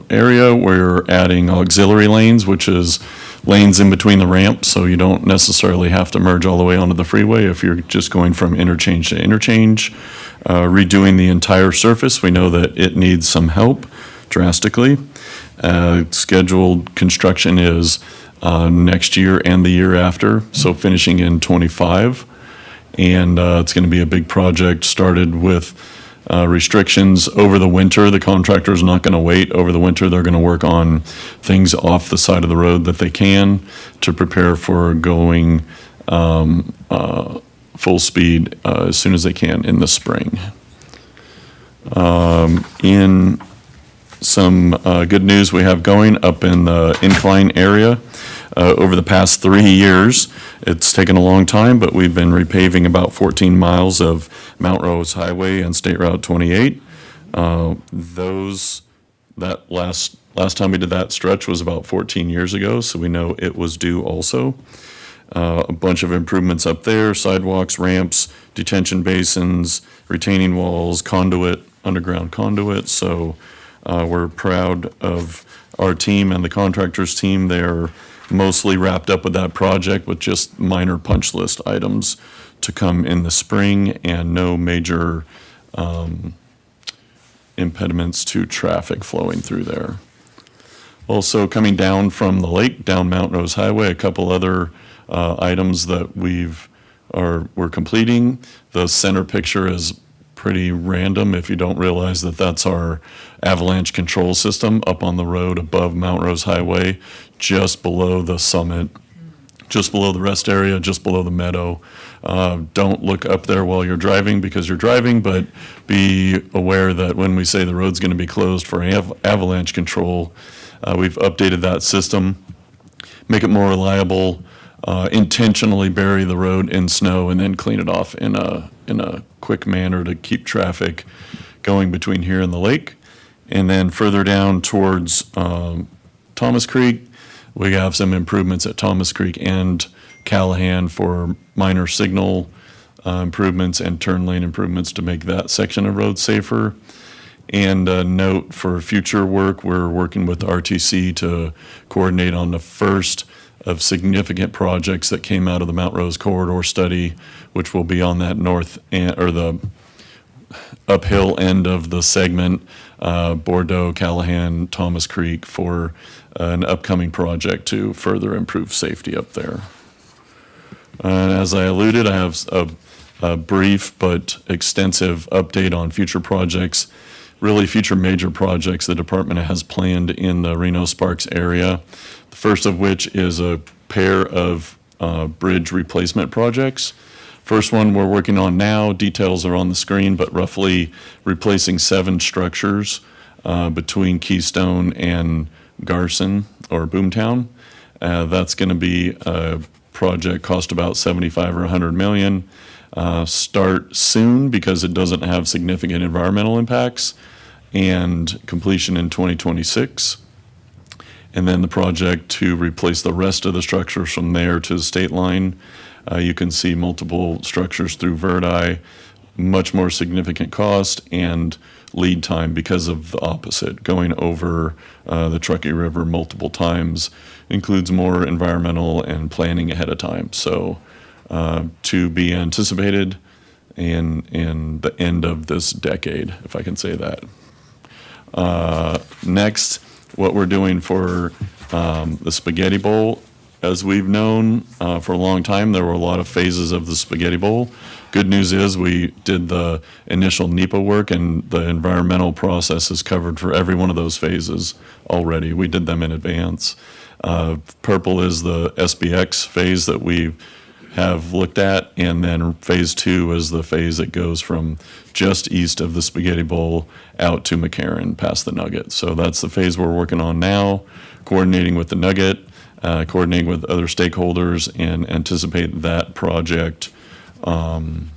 area. We're adding auxiliary lanes, which is lanes in between the ramps, so you don't necessarily have to merge all the way onto the freeway if you're just going from interchange to interchange. Redoing the entire surface, we know that it needs some help drastically. Scheduled construction is next year and the year after, so finishing in '25. And it's going to be a big project, started with restrictions over the winter. The contractor's not going to wait over the winter. They're going to work on things off the side of the road that they can to prepare for going full speed as soon as they can in the spring. In some good news we have going up in the incline area. Over the past 3 years, it's taken a long time, but we've been repaving about 14 miles of Mount Rose Highway and State Route 28. That last time we did that stretch was about 14 years ago, so we know it was due also. A bunch of improvements up there, sidewalks, ramps, detention basins, retaining walls, conduit, underground conduit. So we're proud of our team and the contractor's team. They're mostly wrapped up with that project with just minor punch list items to come in the spring and no major impediments to traffic flowing through there. Also coming down from the lake, down Mount Rose Highway, a couple other items that we're completing. The center picture is pretty random if you don't realize that that's our avalanche control system up on the road above Mount Rose Highway, just below the summit, just below the rest area, just below the meadow. Don't look up there while you're driving because you're driving, but be aware that when we say the road's going to be closed for avalanche control, we've updated that system, make it more reliable, intentionally bury the road in snow and then clean it off in a quick manner to keep traffic going between here and the lake. And then further down towards Thomas Creek, we have some improvements at Thomas Creek and Callahan for minor signal improvements and turn lane improvements to make that section of road safer. And a note for future work, we're working with RTC to coordinate on the first of significant projects that came out of the Mount Rose Corridor study, which will be on that north or the uphill end of the segment, Bordeaux, Callahan, Thomas Creek, for an upcoming project to further improve safety up there. And as I alluded, I have a brief but extensive update on future projects, really future major projects the department has planned in the Reno Sparks area. The first of which is a pair of bridge replacement projects. First one we're working on now, details are on the screen, but roughly replacing 7 structures between Keystone and Garson or Boomtown. That's going to be a project cost about 75 or 100 million. Start soon because it doesn't have significant environmental impacts, and completion in 2026. And then the project to replace the rest of the structures from there to the state line. You can see multiple structures through Verdi, much more significant cost and lead time because of the opposite. Going over the Truckee River multiple times includes more environmental and planning ahead of time. So to be anticipated in the end of this decade, if I can say that. Next, what we're doing for the Spaghetti Bowl. As we've known for a long time, there were a lot of phases of the Spaghetti Bowl. Good news is we did the initial NEPA work, and the environmental process is covered for every one of those phases already. We did them in advance. Purple is the SBX phase that we have looked at, and then phase 2 is the phase that goes from just east of the Spaghetti Bowl out to McCarran past the Nugget. So that's the phase we're working on now, coordinating with the Nugget, coordinating with other stakeholders, and anticipate that project in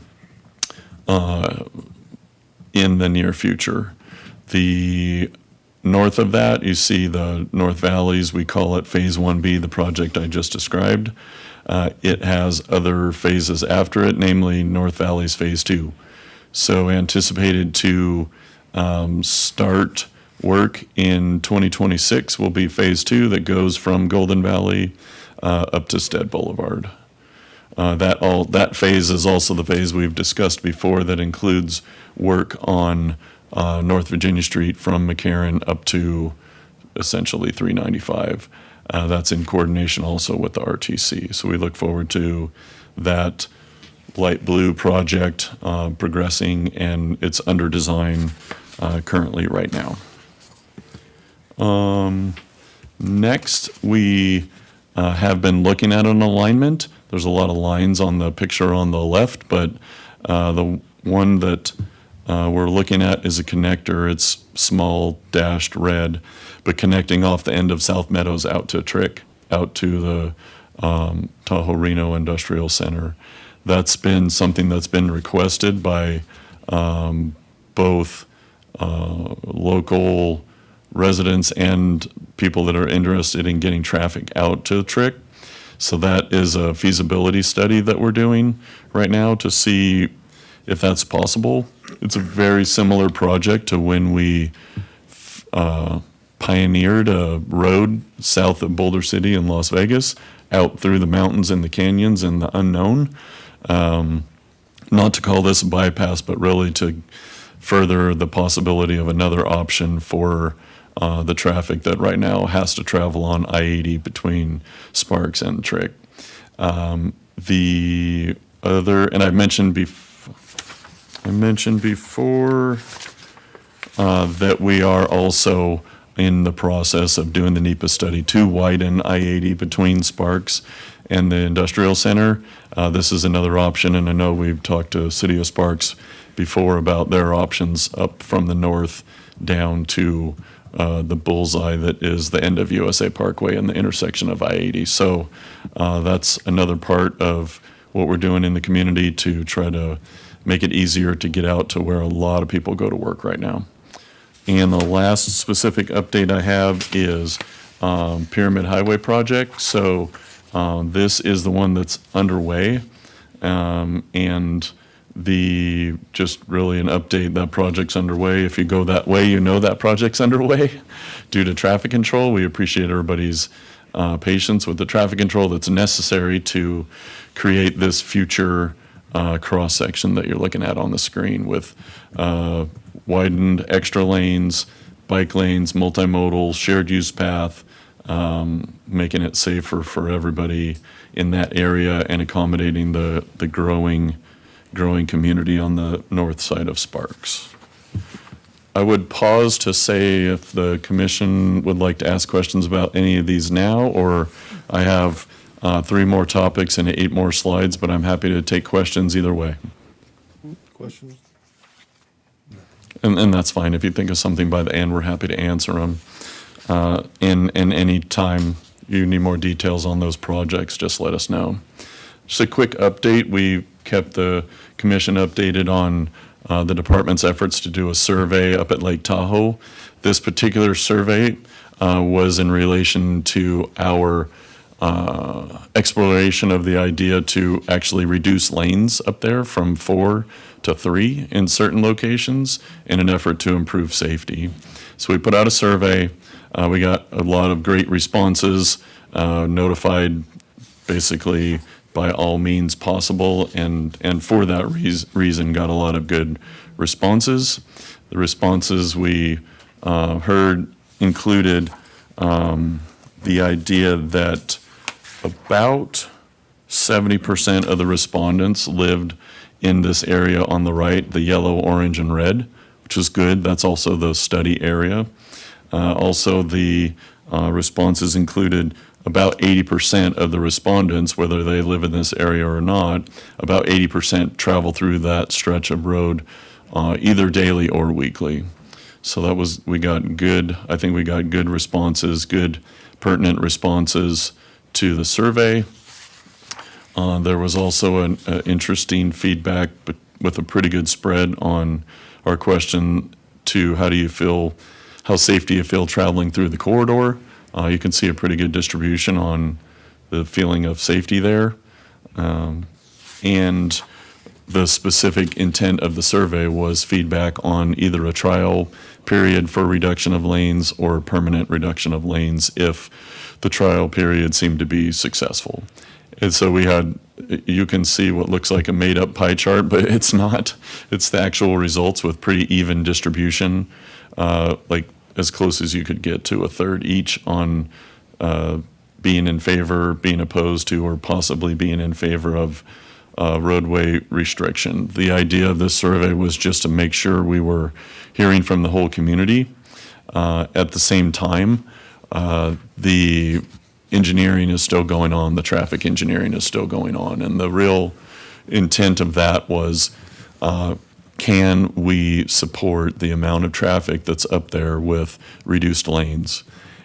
the near future. The north of that, you see the North Valleys, we call it Phase 1B, the project I just described. It has other phases after it, namely North Valleys Phase 2. So anticipated to start work in 2026 will be Phase 2 that goes from Golden Valley up to Stead Boulevard. That phase is also the phase we've discussed before that includes work on North Virginia Street from McCarran up to essentially 395. That's in coordination also with the RTC. So we look forward to that light blue project progressing, and it's under design currently right now. Next, we have been looking at an alignment. There's a lot of lines on the picture on the left, but the one that we're looking at is a connector. It's small dashed red, but connecting off the end of South Meadows out to Trick, out to the Tahoe Reno Industrial Center. That's been something that's been requested by both local residents and people that are interested in getting traffic out to Trick. So that is a feasibility study that we're doing right now to see if that's possible. It's a very similar project to when we pioneered a road south of Boulder City in Las Vegas, out through the mountains and the canyons and the unknown. Not to call this a bypass, but really to further the possibility of another option for the traffic that right now has to travel on I-80 between Sparks and Trick. The other, and I mentioned before that we are also in the process of doing the NEPA study to widen I-80 between Sparks and the Industrial Center. This is another option, and I know we've talked to City of Sparks before about their options up from the north down to the bullseye that is the end of USA Parkway and the intersection of I-80. So that's another part of what we're doing in the community to try to make it easier to get out to where a lot of people go to work right now. And the last specific update I have is Pyramid Highway project. So this is the one that's underway. And just really an update, that project's underway. If you go that way, you know that project's underway due to traffic control. We appreciate everybody's patience with the traffic control that's necessary to create this future cross-section that you're looking at on the screen with widened extra lanes, bike lanes, multimodal, shared use path, making it safer for everybody in that area and accommodating the growing community on the north side of Sparks. I would pause to say if the commission would like to ask questions about any of these now, or I have 3 more topics and 8 more slides, but I'm happy to take questions either way. Questions? And that's fine. If you think of something by the end, we're happy to answer them. In any time you need more details on those projects, just let us know. Just a quick update. We kept the commission updated on the department's efforts to do a survey up at Lake Tahoe. This particular survey was in relation to our exploration of the idea to actually reduce lanes up there from 4 to 3 in certain locations in an effort to improve safety. So we put out a survey. We got a lot of great responses, notified basically by all means possible, and for that reason got a lot of good responses. The responses we heard included the idea that about 70% of the respondents lived in this area on the right, the yellow, orange, and red, which is good. That's also the study area. Also, the responses included about 80% of the respondents, whether they live in this area or not, about 80% travel through that stretch of road either daily or weekly. So that was, I think we got good responses, good pertinent responses to the survey. There was also an interesting feedback with a pretty good spread on our question to how safe do you feel traveling through the corridor? You can see a pretty good distribution on the feeling of safety there. And the specific intent of the survey was feedback on either a trial period for reduction of lanes or permanent reduction of lanes if the trial period seemed to be successful. And so you can see what looks like a made-up pie chart, but it's not. It's the actual results with pretty even distribution, like as close as you could get to a third each on being in favor, being opposed to, or possibly being in favor of roadway restriction. The idea of this survey was just to make sure we were hearing from the whole community. At the same time, the engineering is still going on, the traffic engineering is still going on, and the real intent of that was, can we support the amount of traffic that's up there with reduced lanes?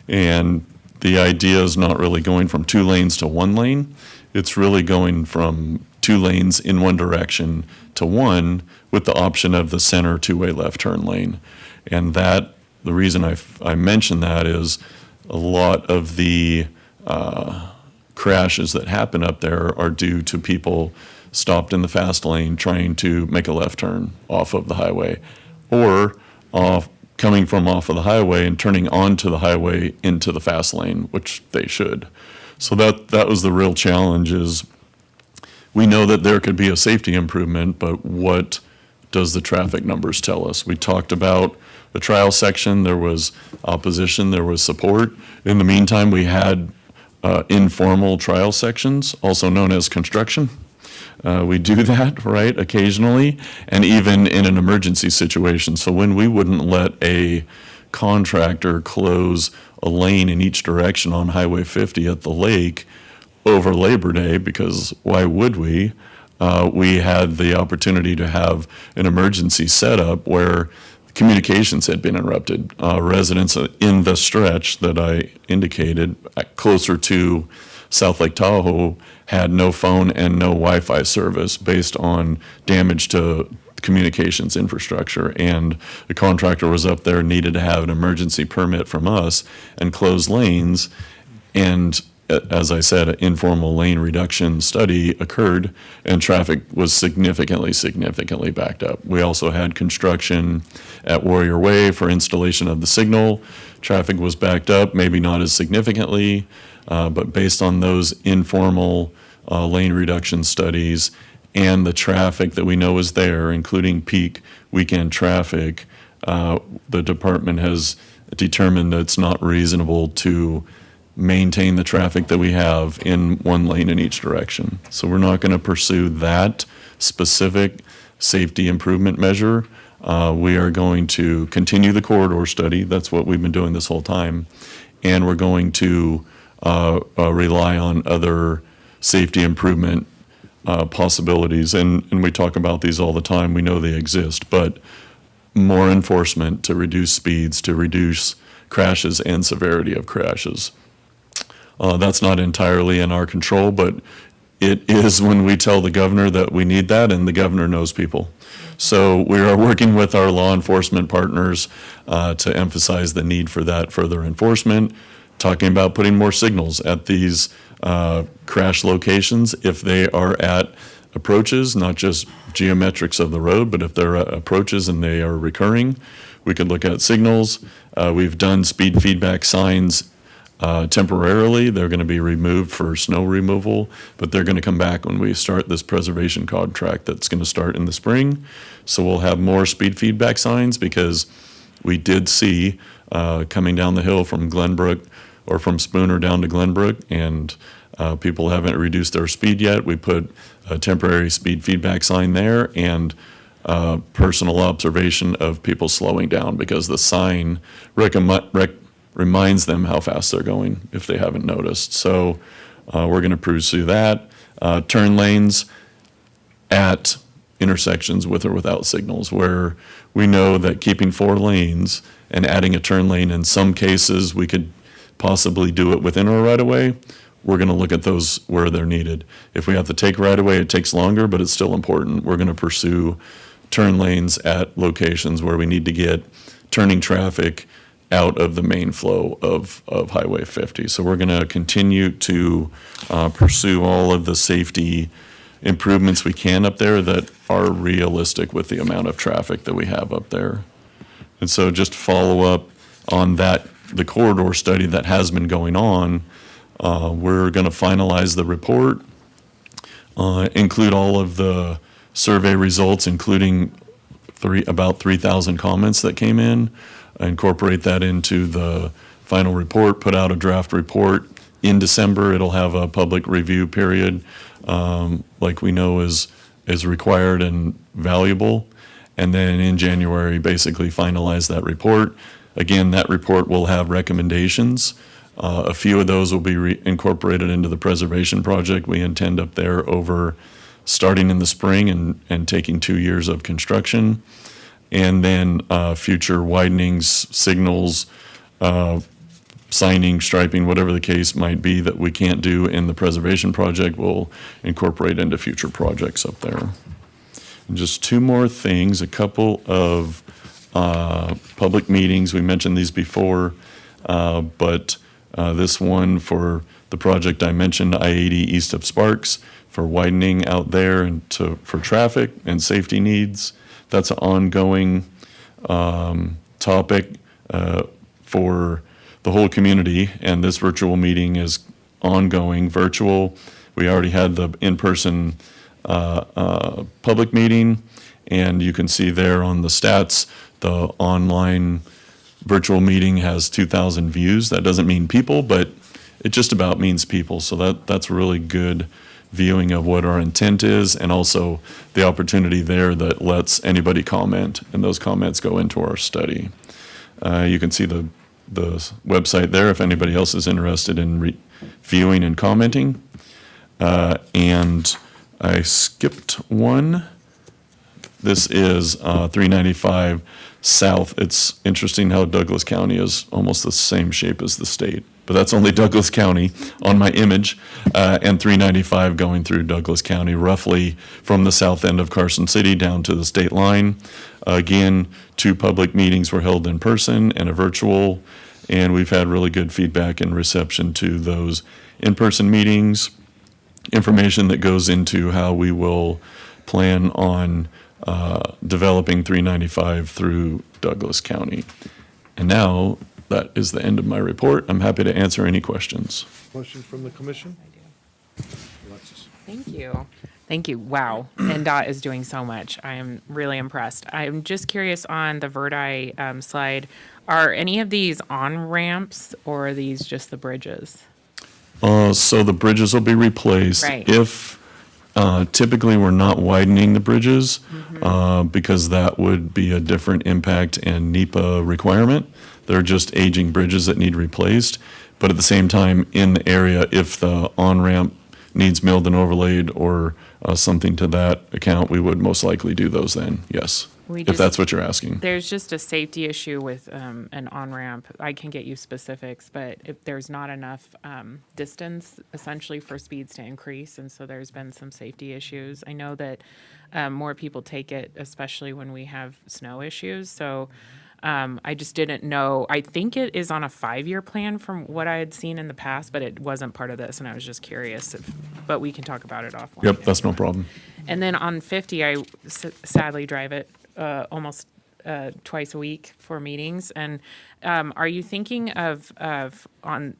And the idea is not really going from 2 lanes to 1 lane. It's really going from 2 lanes in one direction to 1 with the option of the center 2-way left turn lane. And the reason I mention that is a lot of the crashes that happen up there are due to people stopped in the fast lane trying to make a left turn off of the highway, or coming from off of the highway and turning onto the highway into the fast lane, which they should. So that was the real challenge. Is we know that there could be a safety improvement, but what does the traffic numbers tell us? We talked about the trial section. There was opposition, there was support. In the meantime, we had informal trial sections, also known as construction. We do that, right, occasionally, and even in an emergency situation. So when we wouldn't let a contractor close a lane in each direction on Highway 50 at the lake over Labor Day, because why would we? We had the opportunity to have an emergency setup where communications had been interrupted. Residents in the stretch that I indicated, closer to South Lake Tahoe, had no phone and no Wi-Fi service based on damage to communications infrastructure. And the contractor was up there, needed to have an emergency permit from us and close lanes. And as I said, an informal lane reduction study occurred and traffic was significantly backed up. We also had construction at Warrior Way for installation of the signal. Traffic was backed up, maybe not as significantly, but based on those informal lane reduction studies and the traffic that we know is there, including peak weekend traffic, the department has determined that it's not reasonable to maintain the traffic that we have in one lane in each direction. So we're not going to pursue that specific safety improvement measure. We are going to continue the corridor study. That's what we've been doing this whole time. And we're going to rely on other safety improvement possibilities. And we talk about these all the time. We know they exist, but more enforcement to reduce speeds, to reduce crashes and severity of crashes. That's not entirely in our control, but it is when we tell the governor that we need that, and the governor knows people. So we are working with our law enforcement partners to emphasize the need for that further enforcement, talking about putting more signals at these crash locations if they are at approaches, not just geometrics of the road, but if they're at approaches and they are recurring, we could look at signals. We've done speed feedback signs temporarily. They're going to be removed for snow removal, but they're going to come back when we start this preservation contract that's going to start in the spring. So we'll have more speed feedback signs because we did see coming down the hill from Glenbrook or from Spooner down to Glenbrook, and people haven't reduced their speed yet. We put a temporary speed feedback sign there and personal observation of people slowing down because the sign reminds them how fast they're going if they haven't noticed. So we're going to pursue that. Turn lanes at intersections with or without signals, where we know that keeping 4 lanes and adding a turn lane, in some cases we could possibly do it within our right-of-way. We're going to look at those where they're needed. If we have to take right-of-way, it takes longer, but it's still important. We're going to pursue turn lanes at locations where we need to get turning traffic out of the main flow of Highway 50. So we're going to continue to pursue all of the safety improvements we can up there that are realistic with the amount of traffic that we have up there. And so just to follow up on that, the corridor study that has been going on, we're going to finalize the report, include all of the survey results, including about 3,000 comments that came in, incorporate that into the final report, put out a draft report in December. It'll have a public review period, like we know is required and valuable. And then in January, basically finalize that report. Again, that report will have recommendations. A few of those will be incorporated into the preservation project we intend up there over starting in the spring and taking 2 years of construction. And then future widenings, signals, signing, striping, whatever the case might be that we can't do in the preservation project, we'll incorporate into future projects up there. And just 2 more things, a couple of public meetings. We mentioned these before, but this one for the project I mentioned, I-80 east of Sparks, for widening out there and for traffic and safety needs. That's an ongoing topic for the whole community, and this virtual meeting is ongoing virtual. We already had the in-person public meeting, and you can see there on the stats, the online virtual meeting has 2,000 views. That doesn't mean people, but it just about means people. So that's really good viewing of what our intent is, and also the opportunity there that lets anybody comment, and those comments go into our study. You can see the website there if anybody else is interested in viewing and commenting. And I skipped one. This is 395 south. It's interesting how Douglas County is almost the same shape as the state, but that's only Douglas County on my image, and 395 going through Douglas County, roughly from the south end of Carson City down to the state line. Again, 2 public meetings were held in person and a virtual, and we've had really good feedback and reception to those in-person meetings, information that goes into how we will plan on developing 395 through Douglas County. And now, that is the end of my report. I'm happy to answer any questions. Questions from the commission? Alexis. Thank you. Thank you. Wow. NDOT is doing so much. I am really impressed. I'm just curious on the Verdi slide, are any of these on-ramps or are these just the bridges? So the bridges will be replaced. Right. If, typically, we're not widening the bridges, because that would be a different impact and NEPA requirement. They're just aging bridges that need replaced. But at the same time, in the area, if the on-ramp needs milled and overlaid or something to that account, we would most likely do those then, yes. If that's what you're asking. There's just a safety issue with an on-ramp. I can get you specifics, but if there's not enough distance essentially for speeds to increase, and so there's been some safety issues. I know that more people take it, especially when we have snow issues. So I just didn't know. I think it is on a 5-year plan from what I had seen in the past, but it wasn't part of this, and I was just curious. But we can talk about it offline. Yep, that's no problem. And then on 50, I sadly drive it almost twice a week for meetings. And are you thinking of adding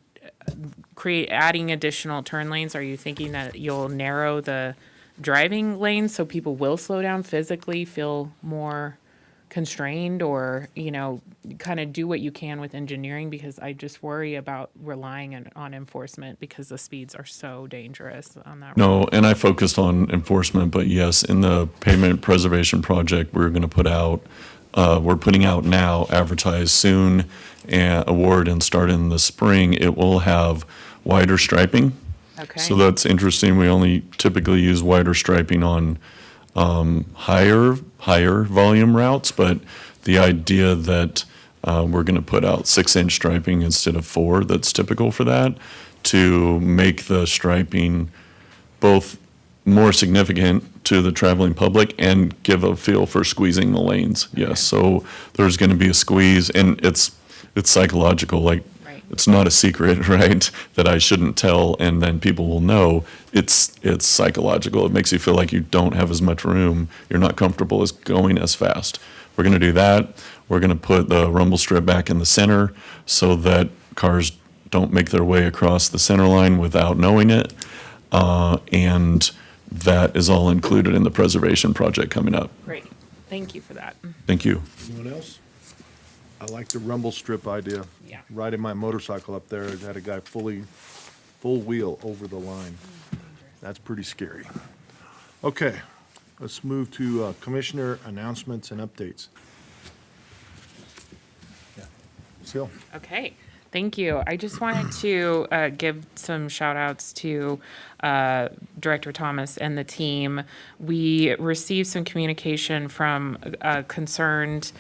additional turn lanes? Are you thinking that you'll narrow the driving lanes so people will slow down physically, feel more constrained, or, kind of do what you can with engineering? Because I just worry about relying on enforcement because the speeds are so dangerous on that road. No, and I focused on enforcement, but yes, in the pavement preservation project, we're going to put out, we're putting out now, advertise soon, and award and start in the spring. It will have wider striping. Okay. So that's interesting. We only typically use wider striping on higher volume routes, but the idea that we're going to put out 6-inch striping instead of 4, that's typical for that, to make the striping both more significant to the traveling public and give a feel for squeezing the lanes. Yes, so there's going to be a squeeze, and it's psychological. Like, it's not a secret, right, that I shouldn't tell, and then people will know. It's psychological. It makes you feel like you don't have as much room. You're not comfortable as going as fast. We're going to do that. We're going to put the rumble strip back in the center so that cars don't make their way across the center line without knowing it. And that is all included in the preservation project coming up. Great. Thank you for that. Thank you. Anyone else? I like the rumble strip idea. Yeah. Riding my motorcycle up there, I had a guy full wheel over the line. That's pretty scary. Okay, let's move to commissioner announcements and updates. Yeah. Seal. Okay, thank you. I just wanted to give some shout outs to Director Thomas and the team. We received some communication from concerned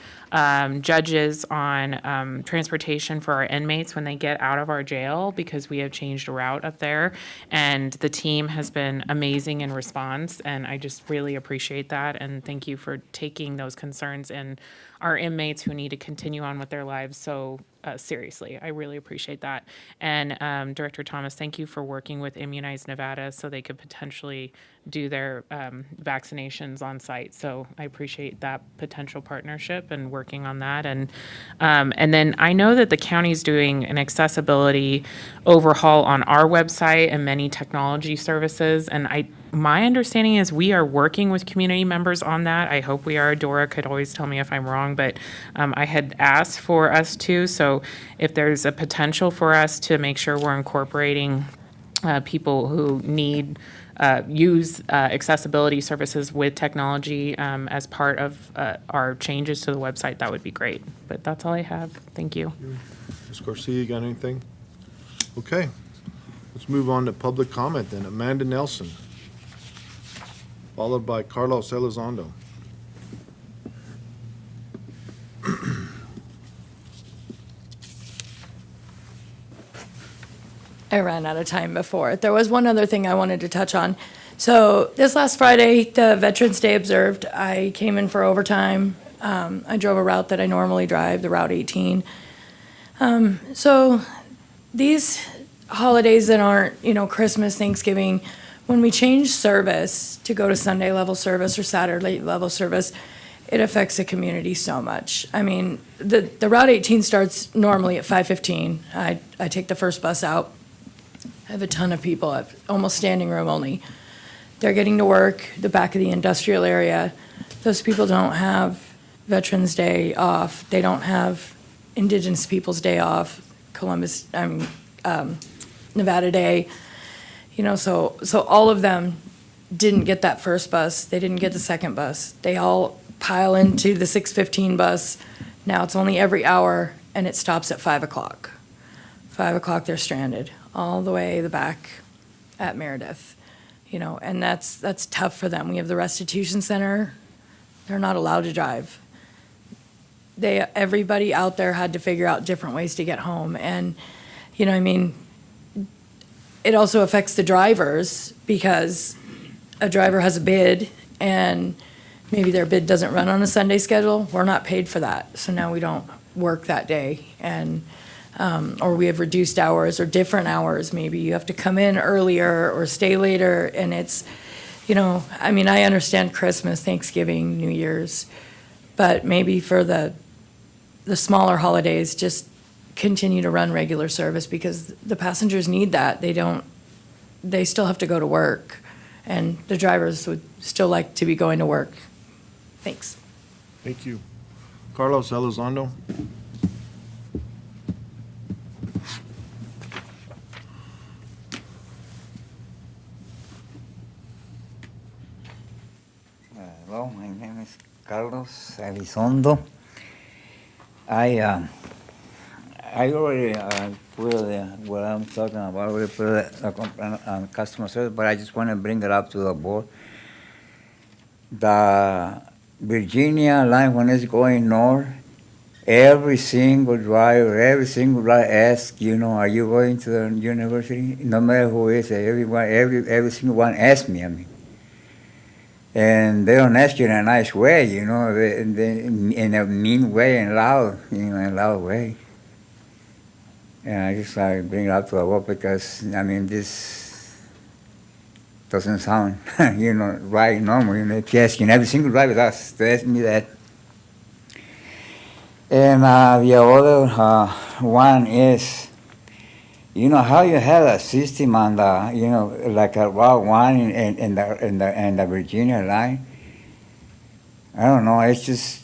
judges on transportation for our inmates when they get out of our jail, because we have changed a route up there. And the team has been amazing in response, and I just really appreciate that. And thank you for taking those concerns in our inmates who need to continue on with their lives so seriously. I really appreciate that. And Director Thomas, thank you for working with Immunize Nevada so they could potentially do their vaccinations on site. So I appreciate that potential partnership and working on that. And then I know that the county's doing an accessibility overhaul on our website and many technology services. And my understanding is we are working with community members on that. I hope we are. Dora could always tell me if I'm wrong, but I had asked for us to. So if there's a potential for us to make sure we're incorporating people who need use accessibility services with technology as part of our changes to the website, that would be great. But that's all I have. Thank you. Ms. Garcia, you got anything? Okay, let's move on to public comment then. Amanda Nelson, followed by Carlos Elizondo. I ran out of time before. There was one other thing I wanted to touch on. So this last Friday, the Veterans Day observed, I came in for overtime. I drove a route that I normally drive, the Route 18. So these holidays that aren't, Christmas, Thanksgiving, when we change service to go to Sunday level service or Saturday level service, it affects the community so much. I mean, the Route 18 starts normally at 5:15. I take the first bus out. I have a ton of people, I have almost standing room only. They're getting to work, the back of the industrial area. Those people don't have Veterans Day off. They don't have Indigenous Peoples Day off, Nevada Day. So all of them didn't get that first bus. They didn't get the second bus. They all pile into the 6:15 bus. Now it's only every hour, and it stops at 5 o'clock. 5 o'clock, they're stranded all the way the back at Meredith. And that's tough for them. We have the restitution center. They're not allowed to drive. Everybody out there had to figure out different ways to get home. And, it also affects the drivers because a driver has a bid and maybe their bid doesn't run on a Sunday schedule. We're not paid for that. So now we don't work that day. And, or we have reduced hours or different hours. Maybe you have to come in earlier or stay later. And it's, I understand Christmas, Thanksgiving, New Year's, but maybe for the smaller holidays, just continue to run regular service because the passengers need that. They still have to go to work, and the drivers would still like to be going to work. Thanks. Thank you. Carlos Elizondo. Hello, my name is Carlos Elizondo. I already put what I'm talking about, I already put on customer service, but I just want to bring it up to the board. The Virginia line, when it's going north, every single driver asks, are you going to the university? No matter who it is, every single one asks me, And they don't ask you in a nice way, they, in a mean way and loud, in a loud way. And I just bring it up to the board because, this doesn't sound, right, normal. If you're asking every single driver, to ask me that. And the other one is, how you have a system on the, like a Route 1 in the Virginia line? I don't know, it's just,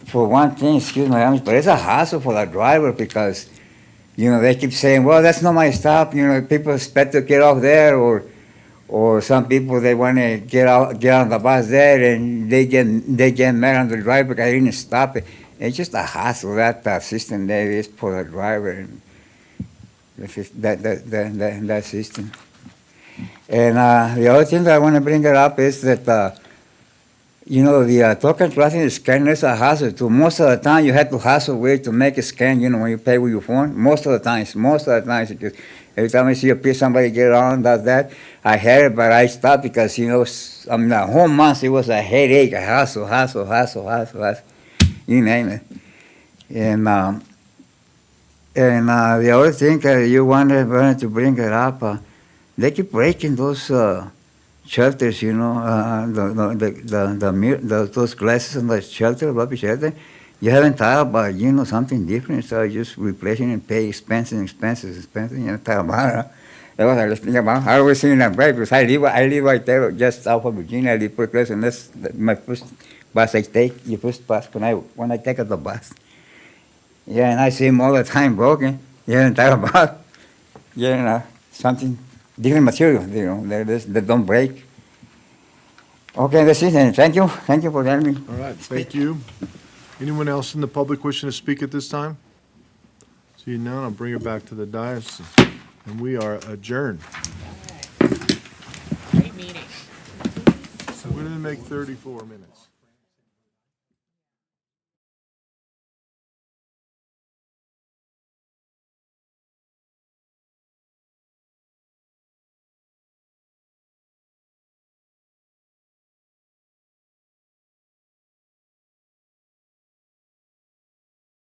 for one thing, excuse my language, but it's a hassle for the driver because, they keep saying, well, that's not my stop. People expect to get off there, or some people, they want to get on the bus there, and they get mad on the driver because they didn't stop it. It's just a hassle, that system there is for the driver, and that system. And the other thing that I want to bring it up is that, the token tracing scanner is a hassle too. Most of the time, you have to hassle with to make a scan, when you pay with your phone. Most of the times, because every time I see somebody get on, does that, I had it, but I stopped because, the whole month it was a headache, a hassle. You name it. And the other thing that you wanted to bring it up, they keep breaking those shelters, those glasses on the shelter, rubber shelter. You haven't thought about, something different, so just replacing and pay expenses, thought about it. That's what I was thinking about. I always seen that break because I live right there, just south of Virginia. I live pretty close, and that's my first bus I take, the first bus when I take the bus. Yeah, and I see them all the time broken. You haven't thought about, something different material, that don't break. Okay, that's it, and thank you for having me. All right, thank you. Anyone else in the public wishing to speak at this time? See none, I'll bring it back to the dais, and we are adjourned. Great meeting. We're gonna make 34 minutes.